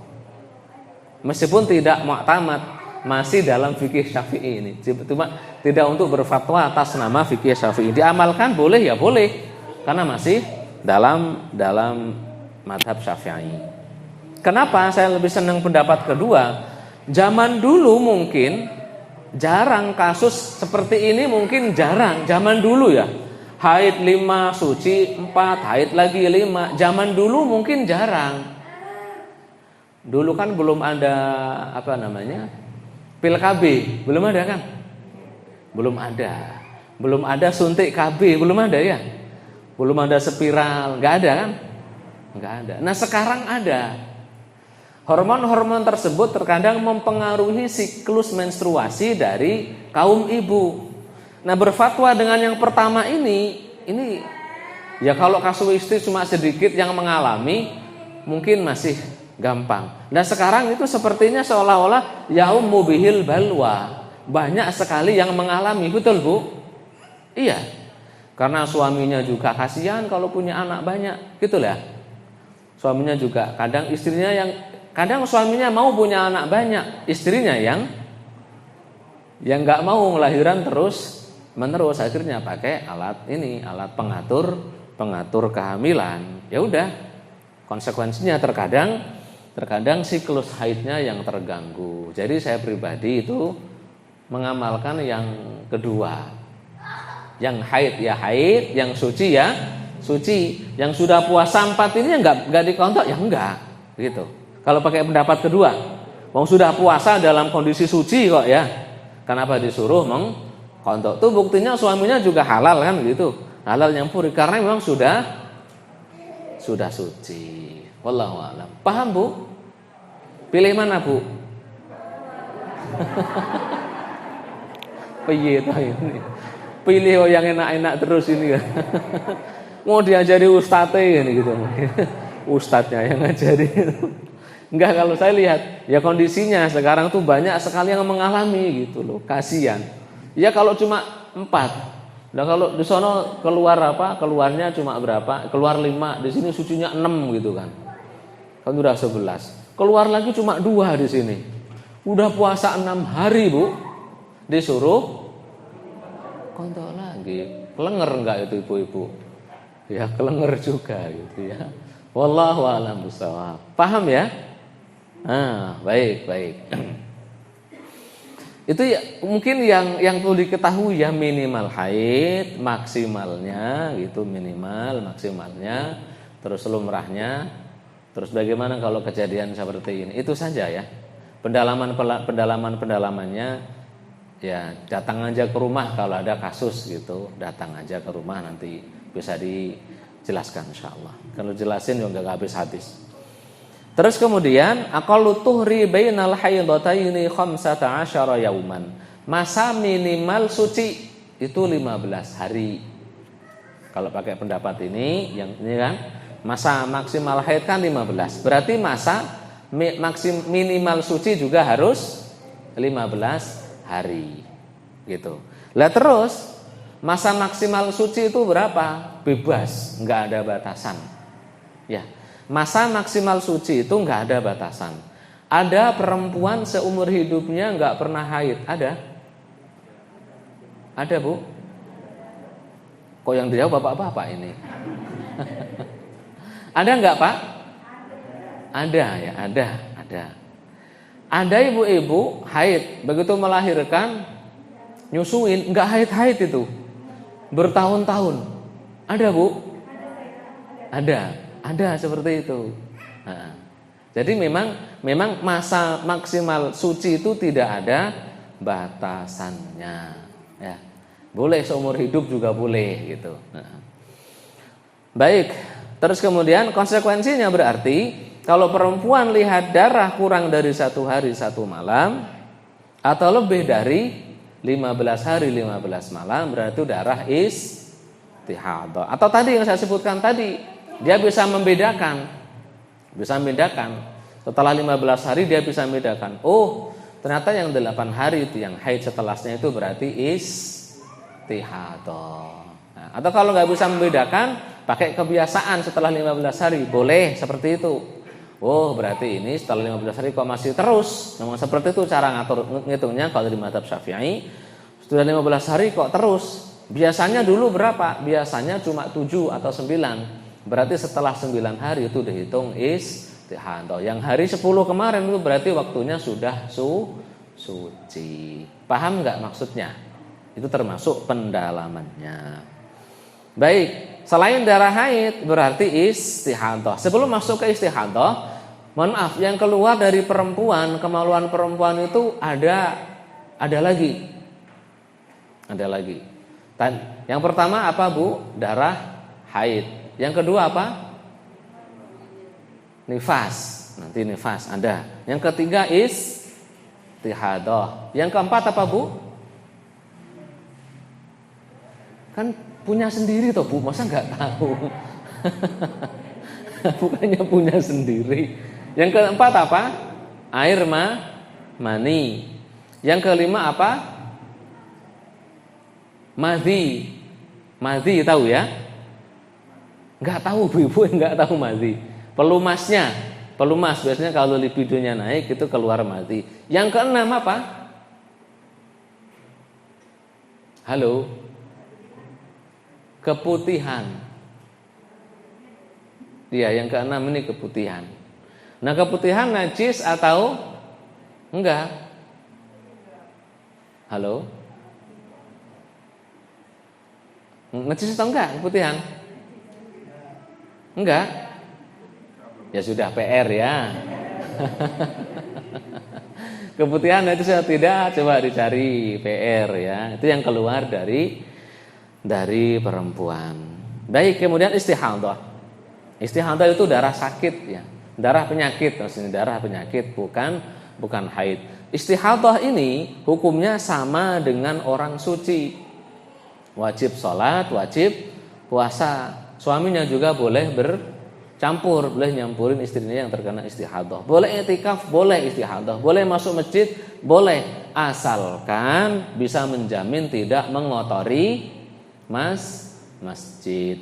Meskipun tidak mu'tamad, masih dalam fikih Syafi'i ini. Cuma tidak untuk berfatwa atas nama fikih Syafi'i. Diamalkan boleh ya boleh, karena masih dalam mazhab Syafi'i. Kenapa saya lebih senang pendapat kedua? Zaman dulu mungkin jarang kasus seperti ini, mungkin jarang. Zaman dulu ya, haid 5, suci 4, haid lagi 5. Zaman dulu mungkin jarang. Dulu kan belum ada pil KB, belum ada kan? Belum ada suntik KB, belum ada ya? Belum ada spiral, nggak ada kan? Nggak ada. Nah, sekarang ada. Hormon-hormon tersebut terkadang mempengaruhi siklus menstruasi dari kaum ibu. Nah, berfatwa dengan yang pertama ini ya kalau kasuistis cuma sedikit yang mengalami, mungkin masih gampang. Nah, sekarang itu sepertinya seolah-olah yaummu bihil balwa. Banyak sekali yang mengalami, betul Bu? Iya. Karena suaminya juga kasihan kalau punya anak banyak, gitu lah. Suaminya juga kadang suaminya mau punya anak banyak, istrinya yang nggak mau ngelahiran terus menerus, akhirnya pakai alat pengatur kehamilan. Ya udah, konsekuensinya terkadang siklus haidnya yang terganggu. Jadi saya pribadi itu mengamalkan yang kedua. Yang haid ya haid, yang suci ya suci. Yang sudah puasa 4 ini enggak dikontok ya enggak, gitu. Kalau pakai pendapat kedua, wong sudah puasa dalam kondisi suci kok ya. Kenapa disuruh mengkontok? Tuh buktinya suaminya juga halal kan gitu. Halal nyampuri karena memang sudah suci. Wallahu a'lam. Paham, Bu? Pilih mana, Bu? Piye toh ini? Pilih yang enak-enak terus ini kan. Mau diajari ustadznya ini gitu. Ustadznya yang ngajari. Enggak, kalau saya lihat ya kondisinya sekarang tuh banyak sekali yang mengalami gitu loh. Kasihan. Ya kalau cuma 4. Nah kalau di sono keluarnya cuma berapa? Keluar 5, di sini sucinya 6 gitu kan. Kan udah 11. Keluar lagi cuma 2 di sini. Udah puasa 6 hari, Bu. Disuruh kontok lagi. Kelenger enggak itu ibu-ibu? Ya kelenger juga gitu ya. Wallahu a'lam bishawab. Paham ya? Baik. Itu ya mungkin yang perlu diketahui ya, minimal haid, maksimalnya gitu, minimal maksimalnya, terus lumrahnya, terus bagaimana kalau kejadian seperti ini. Itu saja ya. Pendalamannya ya datang aja ke rumah kalau ada kasus gitu, datang aja ke rumah nanti bisa dijelaskan insyaallah. Kalau jelasin juga enggak habis-habis. Terus kemudian aqallu tuhri bainal haidataini 15 yauman. Masa minimal suci itu 15 hari. Kalau pakai pendapat ini yang ini kan masa maksimal haid kan 15. Berarti masa minimal suci juga harus 15 hari gitu. Lah terus masa maksimal suci itu berapa? Bebas, enggak ada batasan. Ya. Masa maksimal suci itu enggak ada batasan. Ada perempuan seumur hidupnya enggak pernah haid, ada? Ada, Bu? Kok yang dijawab bapak-bapak ini? Ada enggak, Pak? Ada ya, ada. Ada ibu-ibu haid, begitu melahirkan nyusuin enggak haid-haid itu. Bertahun-tahun. Ada, Bu? Ada seperti itu. Jadi memang masa maksimal suci itu tidak ada batasannya ya. Boleh seumur hidup juga boleh gitu. Baik, terus kemudian konsekuensinya berarti kalau perempuan lihat darah kurang dari 1 hari 1 malam atau lebih dari 15 hari 15 malam berarti darah istihadah. Atau tadi yang saya sebutkan tadi, dia bisa membedakan. Setelah 15 hari dia bisa membedakan. Oh, ternyata yang 8 hari itu yang haid setelahnya itu berarti istihadah. Nah, atau kalau nggak bisa membedakan, pakai kebiasaan setelah 15 hari boleh seperti itu. Oh, berarti ini setelah 15 hari kok masih terus. Memang seperti itu cara ngitungnya kalau di mazhab Syafi'i. Sudah 15 hari kok terus. Biasanya dulu berapa? Biasanya cuma 7 atau 9. Berarti setelah 9 hari itu dihitung istihadah. Yang hari 10 kemarin itu berarti waktunya sudah suci. Paham enggak maksudnya? Itu termasuk pendalamannya. Baik, selain darah haid berarti istihadah. Sebelum masuk ke istihadah, mohon maaf, yang keluar dari perempuan, kemaluan perempuan itu ada lagi. Ada lagi. Yang pertama apa, Bu? Darah haid. Yang kedua apa? Nifas. Nanti nifas ada. Yang ketiga istihadah. Yang keempat apa, Bu? Kan punya sendiri toh, Bu, masa nggak tahu? Bukannya punya sendiri. Yang keempat apa? Air mani. Yang kelima apa? Madhi. Madhi tahu ya? Enggak tahu, ibu enggak tahu madhi. Pelumas biasanya kalau lipidonya naik itu keluar madhi. Yang keenam apa? Halo? Keputihan. Iya, yang keenam ini keputihan. Nah, keputihan najis atau enggak? Halo? Najis atau enggak keputihan? Enggak? Ya sudah, PR ya. Keputihan itu saya tidak, coba dicari PR ya. Itu yang keluar dari perempuan. Baik, kemudian istihadah. Istihadah itu darah sakit ya. Darah penyakit, maksudnya darah penyakit bukan haid. Istihadah ini hukumnya sama dengan orang suci. Wajib sholat, wajib puasa. Suaminya juga boleh bercampur, boleh nyampurin istrinya yang terkena istihadah. Boleh i'tikaf, boleh istihadah. Boleh masuk masjid, boleh. Asalkan bisa menjamin tidak mengotori masjid.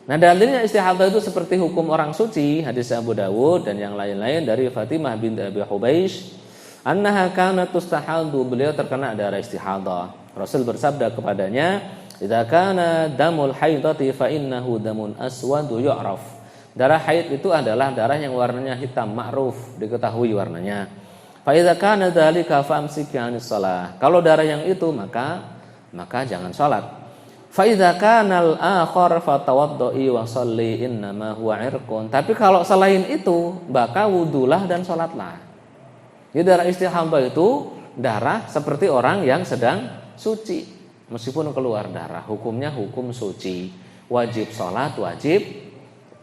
Nah, dalilnya istihadah itu seperti hukum orang suci, hadis Abu Dawud dan yang lain-lain dari Fatimah binti Abi Hubaish, annaha kanat tustahadu, beliau terkena darah istihadah. Rasul bersabda kepadanya, "Idza kana damul haidati fa innahu damun aswadu yu'raf." Darah haid itu adalah darah yang warnanya hitam, ma'ruf, diketahui warnanya. Fa idza kana dzalika famsiki 'anis shalah. Kalau darah yang itu maka jangan salat. Fa idza kana al-akhar fatawaddi wa shalli innama huwa 'irqun. Tapi kalau selain itu, maka wudulah dan salatlah. Jadi darah istihadah itu darah seperti orang yang sedang suci. Meskipun keluar darah, hukumnya hukum suci. Wajib salat, wajib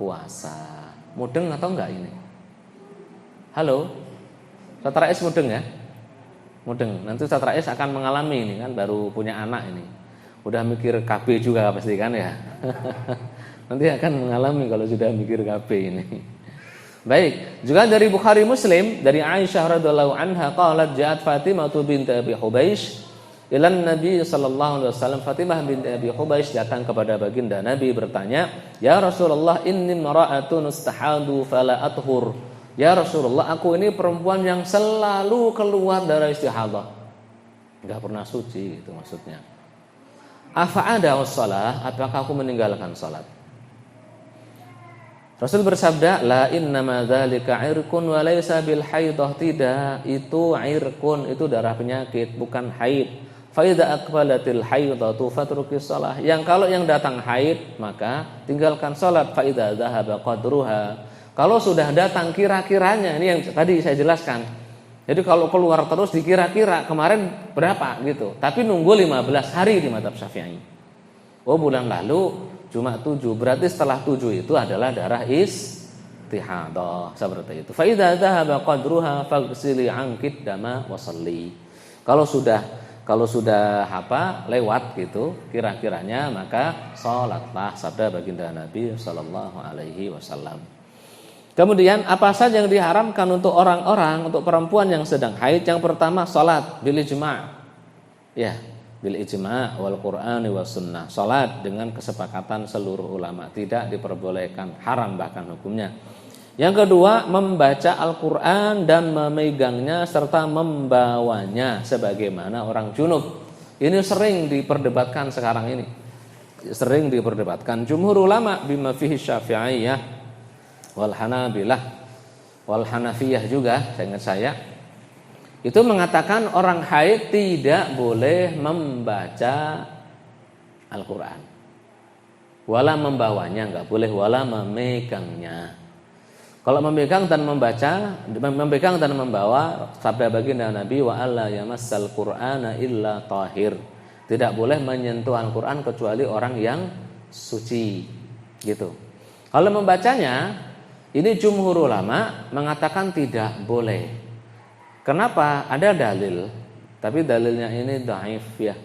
puasa. Mudeng atau enggak ini? Halo? Ustaz Rais mudeng ya? Mudeng. Nanti Ustaz Rais akan mengalami ini kan, baru punya anak ini. Udah mikir KB juga pasti kan ya. Nanti akan mengalami kalau sudah mikir KB ini. Baik, juga dari Bukhari Muslim dari Aisyah radhiyallahu anha qalat ja'at Fatimah binti Abi Hubaish ila Nabi sallallahu alaihi wasallam. Fatimah binti Abi Hubaish datang kepada baginda Nabi bertanya, "Ya Rasulullah, inni mar'atun istahadu fala athhur." Ya Rasulullah, aku ini perempuan yang selalu keluar darah istihadah. Enggak pernah suci itu maksudnya. Afa'ada was-shalah, apakah aku meninggalkan salat? Rasul bersabda, la innama dzalika 'irqun wa laysa bil haidah. Tidak, itu 'irqun, itu darah penyakit, bukan haid. Fa idza aqbalatil haidatu fatrukis shalah. Yang kalau yang datang haid, maka tinggalkan salat. Fa idza dzahaba qadruha. Kalau sudah datang kira-kiranya, ini yang tadi saya jelaskan. Jadi kalau keluar terus dikira-kira kemarin berapa gitu. Tapi nunggu 15 hari di mazhab Syafi'i. Oh, bulan lalu cuma 7. Berarti setelah 7 itu adalah darah istihadah. Seperti itu. Fa idza dhahaba qadruha faghsili 'anki dama wa shalli. Kalau sudah lewat gitu kira-kiranya, maka salatlah, sabda baginda Nabi sallallahu alaihi wasallam. Kemudian apa saja yang diharamkan untuk orang-orang, untuk perempuan yang sedang haid? Yang pertama salat bil ijma'. Ya, bil ijma' wal Qur'ani was sunnah. Salat dengan kesepakatan seluruh ulama, tidak diperbolehkan, haram bahkan hukumnya. Yang kedua, membaca Al-Qur'an dan memegangnya serta membawanya sebagaimana orang junub. Ini sering diperdebatkan sekarang ini. Sering diperdebatkan jumhur ulama bima fihi Syafi'iyah wal Hanabilah wal Hanafiyah juga, ingat saya, itu mengatakan orang haid tidak boleh membaca Al-Qur'an. Wala membawanya, enggak boleh, wala memegangnya. Kalau memegang dan membawa, sabda baginda Nabi, wa alla yamassal Qur'ana illa tahir. Tidak boleh menyentuh Al-Qur'an kecuali orang yang suci, gitu. Kalau membacanya, ini jumhur ulama mengatakan tidak boleh. Kenapa? Ada dalil, tapi dalilnya ini dhaif ya.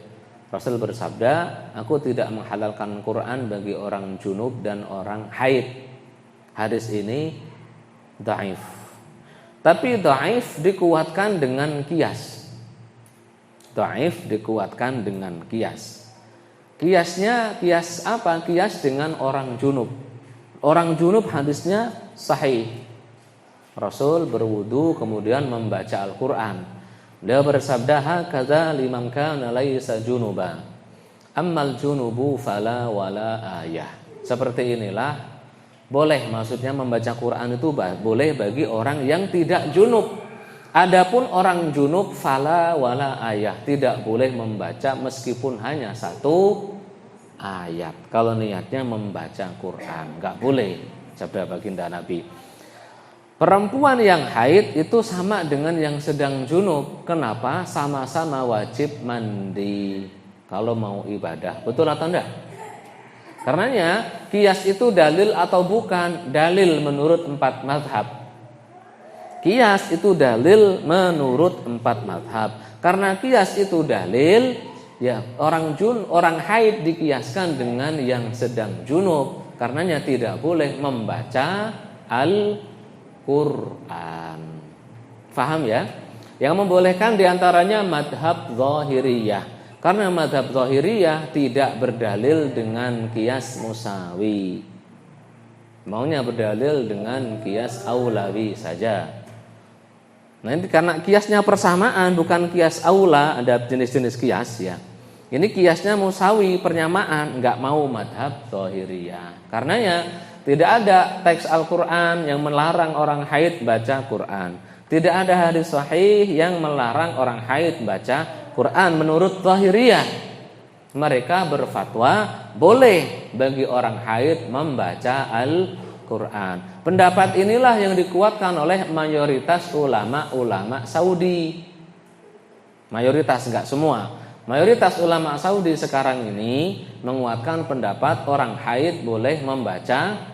Rasul bersabda, aku tidak menghalalkan Quran bagi orang junub dan orang haid. Hadis ini dhaif. Tapi dhaif dikuatkan dengan qiyas. Dhaif dikuatkan dengan qiyas. Kiasnya kias apa? Kias dengan orang junub. Orang junub hadisnya sahih. Rasul berwudu kemudian membaca Al-Qur'an. Dia bersabda, "Hakadza liman kana laisa junuba. Ammal junubu fala wala ayah." Seperti inilah boleh, maksudnya membaca Quran itu boleh bagi orang yang tidak junub. Adapun orang junub fala wala ayah, tidak boleh membaca meskipun hanya satu ayat. Kalau niatnya membaca Quran, enggak boleh, sabda baginda Nabi. Perempuan yang haid itu sama dengan yang sedang junub. Kenapa? Sama-sama wajib mandi kalau mau ibadah. Betul atau enggak? Karenanya kias itu dalil atau bukan? Dalil menurut 4 mazhab. Kias itu dalil menurut 4 mazhab. Karena kias itu dalil, ya orang haid dikiaskan dengan yang sedang junub. Karenanya tidak boleh membaca Al-Quran. Faham ya? Yang membolehkan diantaranya madhab zahiriyah. Karena madhab zahiriyah tidak berdalil dengan kias musawi. Maunya berdalil dengan kias aulawi saja. Nah ini karena kiasnya persamaan, bukan kias aula, ada jenis-jenis kias ya. Ini kiasnya musawi, persamaan, enggak mau madhab zahiriyah. Karenanya tidak ada teks Al-Quran yang melarang orang haid baca Quran. Tidak ada hadis sahih yang melarang orang haid baca Quran menurut zahiriyah. Mereka berfatwa boleh bagi orang haid membaca Al-Quran. Pendapat inilah yang dikuatkan oleh mayoritas ulama-ulama Saudi. Mayoritas, enggak semua. Mayoritas ulama Saudi sekarang ini menguatkan pendapat orang haid boleh membaca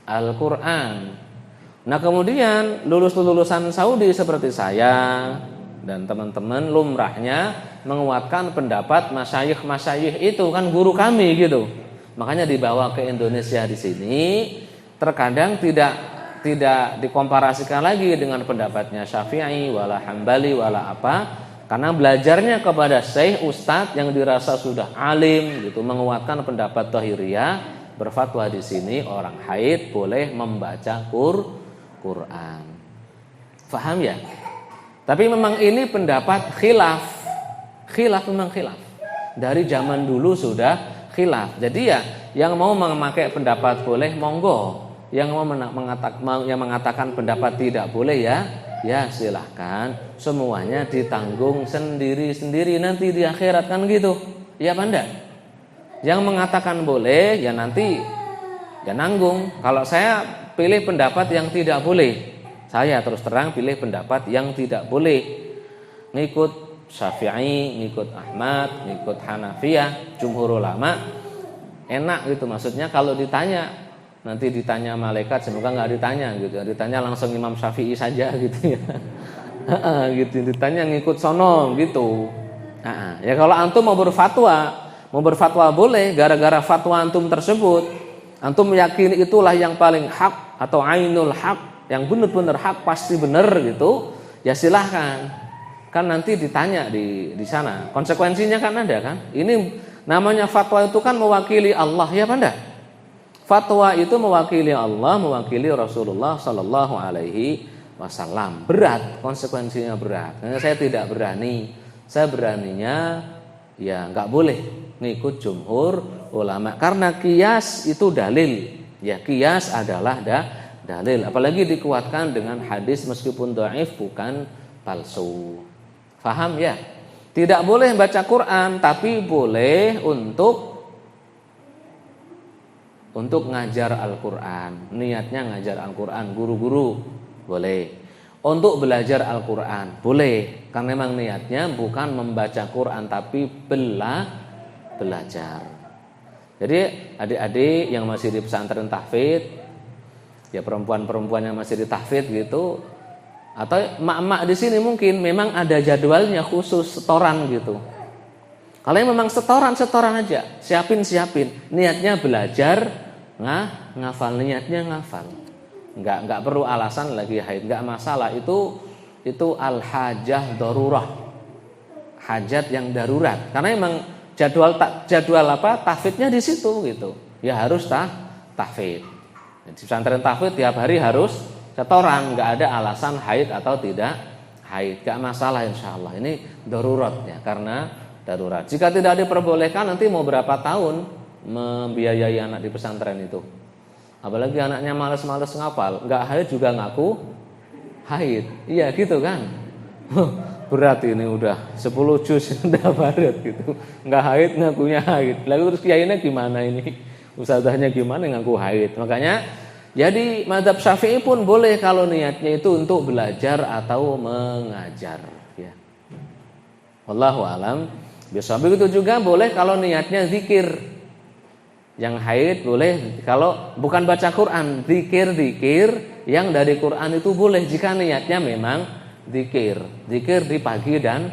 Al-Quran. Nah kemudian lulusan Saudi seperti saya dan teman-teman lumrahnya menguatkan pendapat masyayikh itu, kan guru kami gitu. Makanya dibawa ke Indonesia di sini terkadang tidak dikomparasikan lagi dengan pendapatnya Syafi'i wala Hambali wala apa, karena belajarnya kepada syekh ustadz yang dirasa sudah alim gitu, menguatkan pendapat zahiriyah. Berfatwa di sini orang haid boleh membaca Quran. Faham ya? Tapi memang ini pendapat khilaf. Memang khilaf. Dari zaman dulu sudah khilaf. Jadi ya yang mau memakai pendapat boleh monggo. Yang mau mengatakan pendapat tidak boleh ya silahkan. Semuanya ditanggung sendiri-sendiri nanti di akhirat, kan gitu. Ya apa enggak? Yang mengatakan boleh ya nanti ya nanggung. Kalau saya pilih pendapat yang tidak boleh, saya terus terang pilih pendapat yang tidak boleh. Ngikut Syafi'i, ngikut Ahmad, ngikut Hanafiyah, jumhur ulama enak gitu. Maksudnya kalau ditanya, nanti ditanya malaikat, semoga nggak ditanya gitu. Ditanya langsung Imam Syafi'i saja gitu ya. Gitu ditanya ngikut sono gitu. Ya kalau antum mau berfatwa boleh, gara-gara fatwa antum tersebut antum meyakini itulah yang paling hak atau ainul hak, yang benar-benar hak, pasti benar gitu, ya silahkan. Kan nanti ditanya di sana, konsekuensinya kan ada kan. Ini namanya fatwa itu kan mewakili Allah, ya apa enggak? Fatwa itu mewakili Allah, mewakili Rasulullah Sallallahu Alaihi Wasallam. Berat, konsekuensinya berat. Karena saya tidak berani. Saya beraninya ya nggak boleh ngikut jumhur ulama, karena kias itu dalil. Ya kias adalah dalil, apalagi dikuatkan dengan hadis meskipun dhaif, bukan palsu. Faham ya? Tidak boleh baca Quran, tapi boleh untuk ngajar Al-Quran. Niatnya ngajar Al-Quran, guru-guru boleh. Untuk belajar Al-Quran boleh, karena memang niatnya bukan membaca Quran tapi belajar. Jadi adik-adik yang masih di pesantren tahfidz, ya perempuan-perempuan yang masih di tahfidz gitu, atau emak-emak di sini mungkin memang ada jadwalnya khusus setoran gitu. Kalau yang memang setoran aja, siapin. Niatnya belajar, ngafal, niatnya ngafal. Enggak perlu alasan lagi haid, enggak masalah. Itu al-hajah darurah. Hajat yang darurat. Karena memang jadwal tahfidnya di situ gitu. Ya harus tahfid. Di pesantren tahfid tiap hari harus setoran, nggak ada alasan haid atau tidak haid, nggak masalah insyaallah. Ini darurat ya, karena darurat. Jika tidak diperbolehkan nanti mau berapa tahun membiayai anak di pesantren itu. Apalagi anaknya malas-malas ngapal, nggak haid juga ngaku haid. Iya gitu kan. Berat ini udah 10 juz udah barat gitu. Nggak haid ngakunya haid. Lalu terus kiainya gimana ini? Ustazahnya gimana ngaku haid? Makanya jadi mazhab Syafi'i pun boleh kalau niatnya itu untuk belajar atau mengajar ya. Wallahu alam. Biasa begitu juga boleh kalau niatnya zikir. Yang haid boleh kalau bukan baca Quran, zikir yang dari Quran itu boleh jika niatnya memang zikir di pagi dan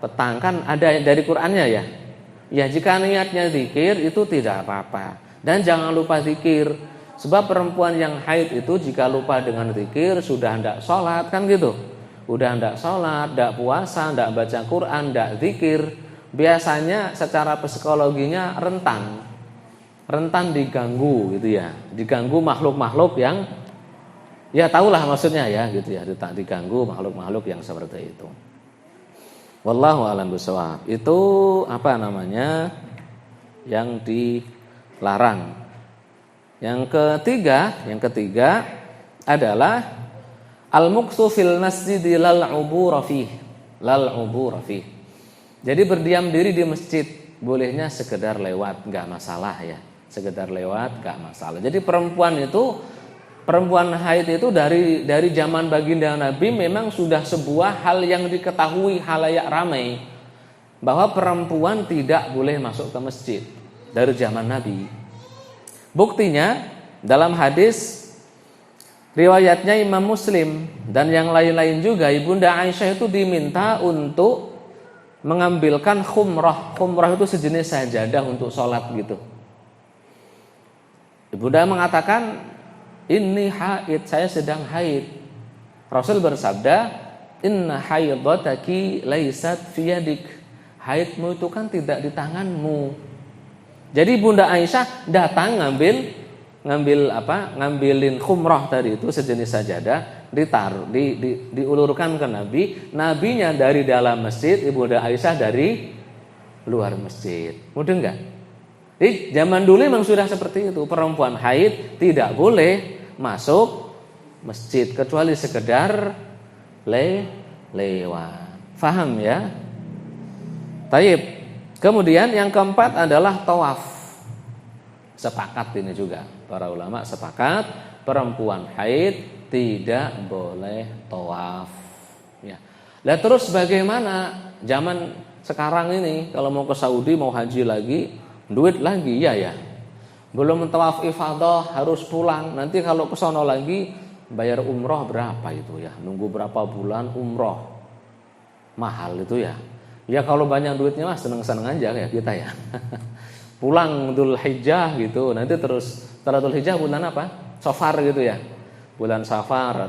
petang, kan ada dari Qurannya ya. Ya jika niatnya zikir itu tidak apa-apa. Dan jangan lupa zikir. Sebab perempuan yang haid itu jika lupa dengan zikir sudah tidak sholat kan gitu. Udah tidak sholat, tidak puasa, tidak baca Quran, tidak zikir. Biasanya secara psikologinya rentan diganggu gitu ya. Diganggu makhluk-makhluk yang ya tahulah maksudnya ya gitu ya. Diganggu makhluk-makhluk yang seperti itu. Wallahu a'lam bishawab. Itu apa namanya? Yang dilarang. Yang ketiga adalah al-muqsu fil masjid lal ubur fih. Jadi berdiam diri di masjid bolehnya sekedar lewat, enggak masalah ya. Sekedar lewat enggak masalah. Jadi perempuan haid itu dari zaman baginda Nabi memang sudah sebuah hal yang diketahui halayak ramai bahwa perempuan tidak boleh masuk ke masjid dari zaman Nabi. Buktinya dalam hadis riwayatnya Imam Muslim dan yang lain-lain juga, Ibunda Aisyah itu diminta untuk mengambilkan khumrah. Khumrah itu sejenis sajadah untuk sholat gitu. Ibunda mengatakan, "Inni haid, saya sedang haid." Rasul bersabda, "Inna haidhataki laysat fi yadik." Haidmu itu kan tidak di tanganmu. Jadi Bunda Aisyah datang ngambilin khumrah tadi itu sejenis sajadah, diulurkan ke Nabi. Nabinya dari dalam masjid, Ibunda Aisyah dari luar masjid. Mudah enggak? Jadi zaman dulu memang sudah seperti itu. Perempuan haid tidak boleh masuk masjid kecuali sekedar lewat. Faham ya? Taib. Kemudian yang keempat adalah tawaf. Sepakat ini juga para ulama sepakat perempuan haid tidak boleh tawaf. Ya. Lah terus bagaimana zaman sekarang ini kalau mau ke Saudi mau haji lagi, duit lagi ya. Belum tawaf ifadah harus pulang. Nanti kalau ke sono lagi bayar umroh berapa itu ya? Nunggu berapa bulan umroh. Mahal itu ya. Ya kalau banyak duitnya mah seneng-seneng aja kayak kita ya. Pulang Dzul Hijjah gitu. Nanti terus setelah Dzul Hijjah bulan apa? Safar gitu ya. Bulan Safar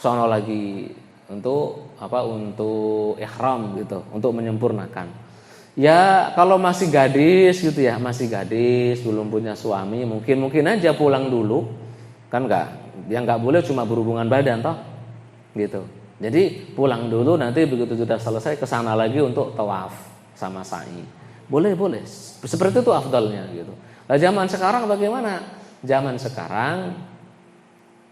sono lagi untuk apa? Untuk ihram gitu, untuk menyempurnakan. Ya kalau masih gadis gitu ya, masih gadis, belum punya suami, mungkin aja pulang dulu. Kan yang enggak boleh cuma berhubungan badan toh. Gitu. Jadi pulang dulu, nanti begitu sudah selesai kesana lagi untuk tawaf sama sa'i. Boleh. Seperti itu afdalnya gitu. Nah zaman sekarang bagaimana? Zaman sekarang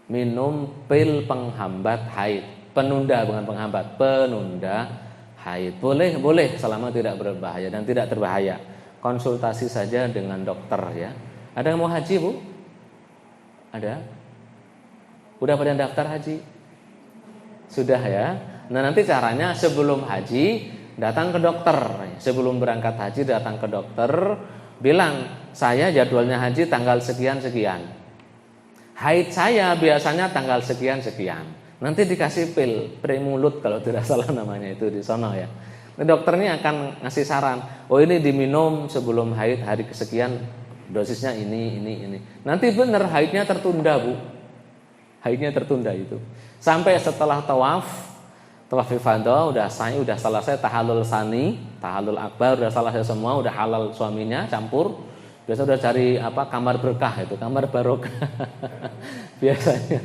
minum pil penghambat haid. Penunda bukan penghambat, penunda haid. Boleh selama tidak berbahaya dan tidak terbahaya. Konsultasi saja dengan dokter ya. Ada yang mau haji Bu? Ada? Udah pada daftar haji? Sudah ya. Nah nanti caranya sebelum haji datang ke dokter. Sebelum berangkat haji datang ke dokter, bilang saya jadwalnya haji tanggal sekian-sekian. Haid saya biasanya tanggal sekian-sekian. Nanti dikasih pil Primulut kalau tidak salah namanya itu di sono ya. Nah, dokternya akan ngasih saran. Oh ini diminum sebelum haid hari kesekian, dosisnya ini. Nanti benar haidnya tertunda Bu. Haidnya tertunda itu. Sampai setelah tawaf tawaf ifadah, udah sa'i, udah selesai, tahallul sani, tahallul akbar, udah selesai semua, udah halal suaminya, campur. Biasa udah cari kamar berkah itu, kamar barokah. Biasanya.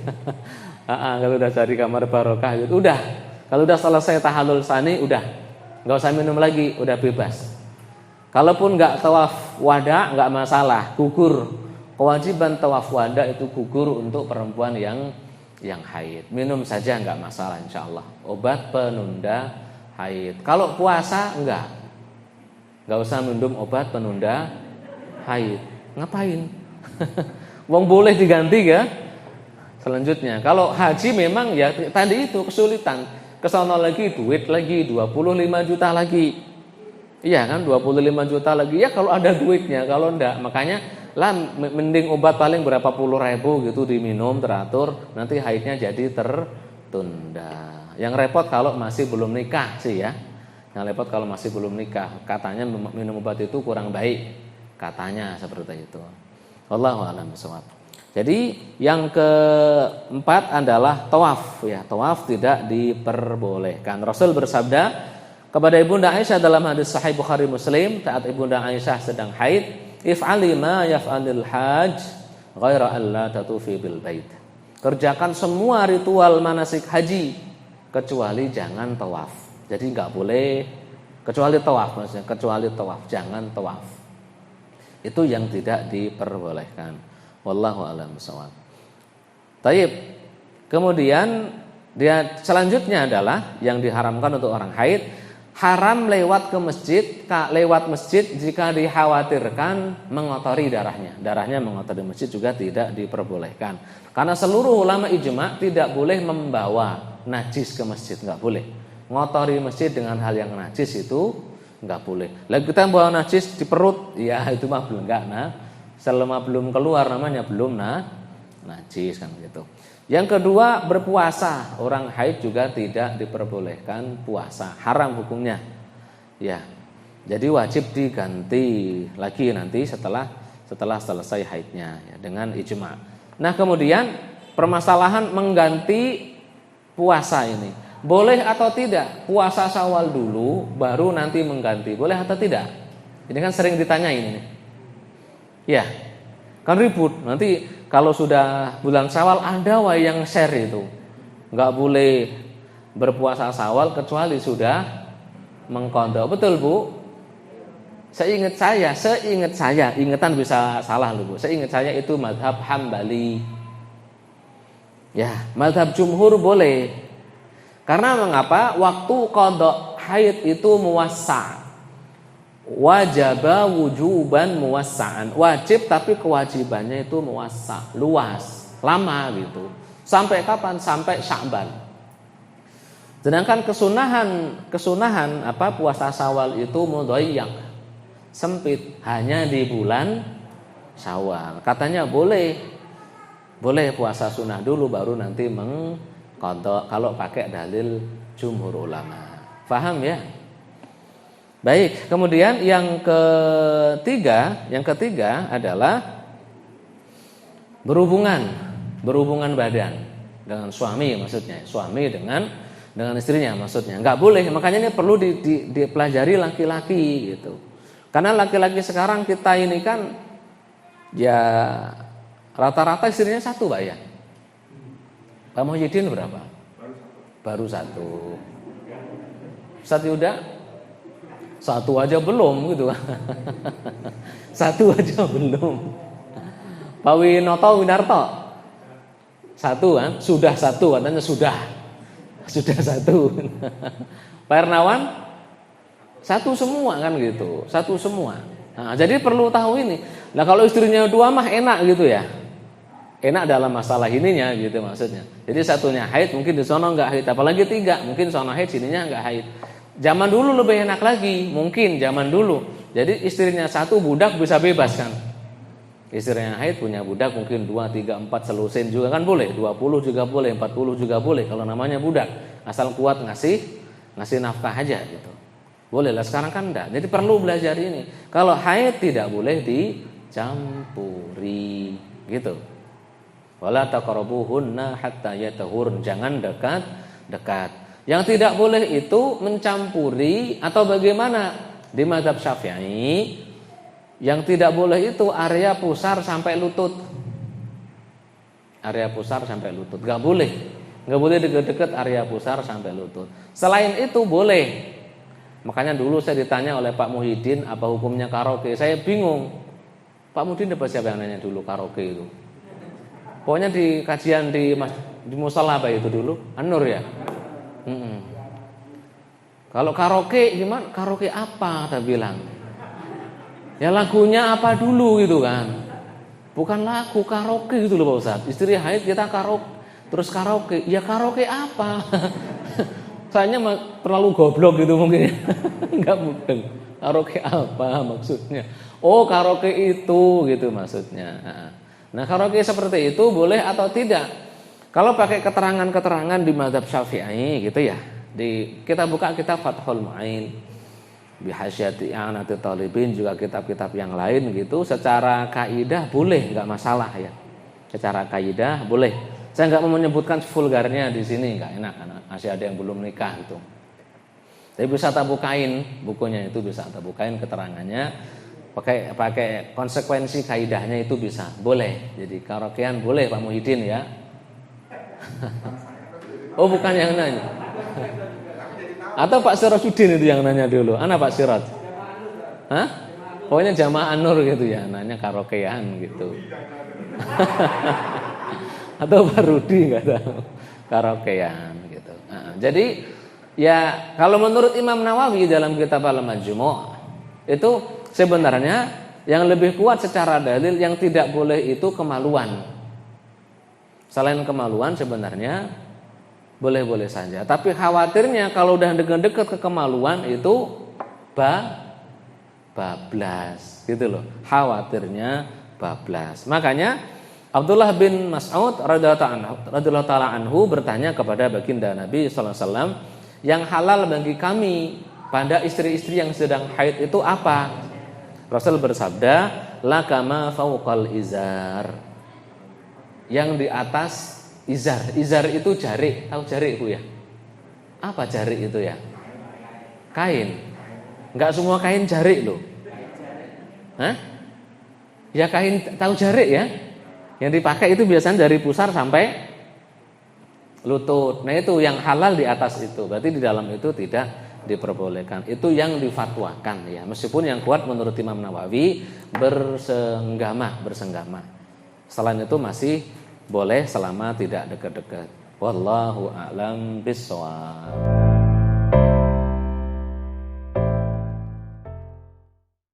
Kalau udah cari kamar barokah gitu, udah. Kalau udah selesai tahallul sani, udah. Enggak usah minum lagi, udah bebas. Kalaupun enggak tawaf wada, enggak masalah, gugur. Kewajiban tawaf wada itu gugur untuk perempuan yang haid. Minum saja enggak masalah insyaallah. Obat penunda haid. Kalau puasa enggak usah minum obat penunda haid. Ngapain? Wong boleh diganti ya. Selanjutnya, kalau haji memang ya tadi itu kesulitan. Kesana lagi duit lagi 25 juta lagi. Iya kan 25 juta lagi. Ya kalau ada duitnya, kalau enggak makanya lah mending obat paling berapa puluh ribu gitu diminum teratur, nanti haidnya jadi tertunda. Yang repot kalau masih belum nikah sih ya. Yang repot kalau masih belum nikah. Katanya minum obat itu kurang baik. Katanya seperti itu. Wallahu a'lam bishawab. Jadi yang keempat adalah tawaf ya. Tawaf tidak diperbolehkan. Rasul bersabda kepada Ibunda Aisyah dalam hadis sahih Bukhari Muslim saat Ibunda Aisyah sedang haid, if'ali ma yaf'alil hajj ghaira alla tatufi bil bait. Kerjakan semua ritual manasik haji kecuali jangan tawaf. Jadi enggak boleh kecuali tawaf maksudnya, kecuali tawaf, jangan tawaf. Itu yang tidak diperbolehkan. Wallahu a'lam bishawab. Taib. Kemudian dia selanjutnya adalah yang diharamkan untuk orang haid, haram lewat ke masjid, lewat masjid jika dikhawatirkan mengotori darahnya. Darahnya mengotori masjid juga tidak diperbolehkan. Karena seluruh ulama ijma tidak boleh membawa najis ke masjid, enggak boleh. Ngotori masjid dengan hal yang najis itu enggak boleh. Lagi kita bawa najis di perut, ya itu mah belum enggak selama belum keluar namanya belum najis kan gitu. Yang kedua berpuasa, orang haid juga tidak diperbolehkan puasa, haram hukumnya. Ya. Jadi wajib diganti lagi nanti setelah selesai haidnya ya, dengan ijma. Nah, kemudian permasalahan mengganti puasa ini. Boleh atau tidak? Puasa Syawal dulu baru nanti mengganti. Boleh atau tidak? Ini kan sering ditanyain ini. Ya, kan ribut. Nanti kalau sudah bulan Syawal ada yang share itu. Enggak boleh berpuasa Syawal kecuali sudah mengqadha. Betul, Bu? Seingat saya, ingatan bisa salah loh, Bu. Seingat saya itu mazhab Hambali. Ya, mazhab jumhur boleh. Karena mengapa? Waktu qadha haid itu muwassa'. Wajaba wujuban muwassa'an. Wajib tapi kewajibannya itu muwassa', luas, lama gitu. Sampai kapan? Sampai Sya'ban. Sedangkan kesunahan puasa Syawal itu mudhayyak, sempit, hanya di bulan Syawal. Katanya boleh puasa sunnah dulu baru nanti mengqadha kalau pakai dalil jumhur ulama. Paham ya? Baik, kemudian yang ketiga adalah berhubungan badan dengan suami maksudnya, suami dengan istrinya maksudnya. Enggak boleh, makanya ini perlu dipelajari laki-laki gitu. Karena laki-laki sekarang kita ini kan ya rata-rata istrinya satu, Pak ya. Pak Muhyiddin berapa? Baru satu. Ustaz Yuda? Satu aja belum gitu. Satu aja belum. Pak Winarto? Satu kan? Sudah satu katanya sudah satu. Pak Ernawan? Satu semua kan gitu. Satu semua. Nah, jadi perlu tahu ini. Nah, kalau istrinya dua mah enak gitu ya. Enak dalam masalah ininya gitu maksudnya. Jadi satunya haid mungkin di sono enggak haid, apalagi tiga mungkin sono haid sininya enggak haid. Zaman dulu lebih enak lagi, mungkin zaman dulu. Jadi istrinya satu budak bisa bebas kan. Istrinya haid punya budak mungkin 2, 3, 4 selusin juga kan boleh, 20 juga boleh, 40 juga boleh kalau namanya budak. Asal kuat ngasih nafkah aja gitu. Boleh lah, sekarang kan enggak. Jadi perlu belajar ini. Kalau haid tidak boleh dicampuri gitu. Wala taqrabuhunna hatta yatahurun, jangan dekat. Yang tidak boleh itu mencampuri atau bagaimana di mazhab Syafi'i, yang tidak boleh itu area pusar sampai lutut. Area pusar sampai lutut nggak boleh. Nggak boleh deket-deket area pusar sampai lutut. Selain itu boleh. Makanya dulu saya ditanya oleh Pak Muhyiddin apa hukumnya karaoke. Saya bingung. Pak Muhyiddin dapat siapa yang nanya dulu karaoke itu? Pokoknya di kajian di musola apa itu dulu? An-Nur ya. Kalau karaoke gimana? Karaoke apa? Saya bilang. Ya lagunya apa dulu gitu kan? Bukan lagu karaoke gitu loh Pak Ustadz. Istri haid kita karaoke, terus karaoke. Ya karaoke apa? Saya terlalu goblok gitu mungkin. Enggak mungkin. Karaoke apa maksudnya? Oh karaoke itu gitu maksudnya. Nah karaoke seperti itu boleh atau tidak? Kalau pakai keterangan-keterangan di mazhab Syafi'i gitu ya. Kita buka kitab Fathul Mu'in, Bihasyati I'anatit Talibin, juga kitab-kitab yang lain gitu. Secara kaidah boleh, nggak masalah ya. Secara kaidah boleh. Saya nggak mau menyebutkan vulgarnya di sini, nggak enak karena masih ada yang belum nikah gitu. Tapi bisa tak bukain bukunya itu, bisa tak bukain keterangannya. Pakai konsekuensi kaidahnya itu bisa, boleh. Jadi karaokean boleh Pak Muhyiddin ya. Oh bukan yang nanya. Atau Pak Sirajuddin itu yang nanya dulu. Ana Pak Siraj. Hah? Pokoknya jamaah An-Nur gitu ya, nanya karaokean gitu. Atau Pak Rudi enggak tahu. Karaokean gitu. Jadi ya kalau menurut Imam Nawawi dalam kitab Al-Majmu' itu sebenarnya yang lebih kuat secara dalil yang tidak boleh itu kemaluan. Selain kemaluan sebenarnya boleh-boleh saja. Tapi khawatirnya kalau udah dekat-dekat ke kemaluan itu bablas gitu loh. Khawatirnya bablas. Makanya Abdullah bin Mas'ud radhiyallahu taala anhu bertanya kepada baginda Nabi sallallahu alaihi wasallam, yang halal bagi kami pada istri-istri yang sedang haid itu apa? Rasul bersabda, la kama fauqal izar. Yang di atas izar. Izar itu jarik. Tahu jarik Bu ya? Apa jarik itu ya? Kain. Enggak semua kain jarik loh. Hah? Ya kain, tahu jarik ya? Yang dipakai itu biasanya dari pusar sampai lutut. Nah itu yang halal di atas itu. Berarti di dalam itu tidak diperbolehkan. Itu yang difatwakan ya. Meskipun yang kuat menurut Imam Nawawi bersenggama. Selain itu masih boleh selama tidak dekat-dekat. Wallahu a'lam bishawab.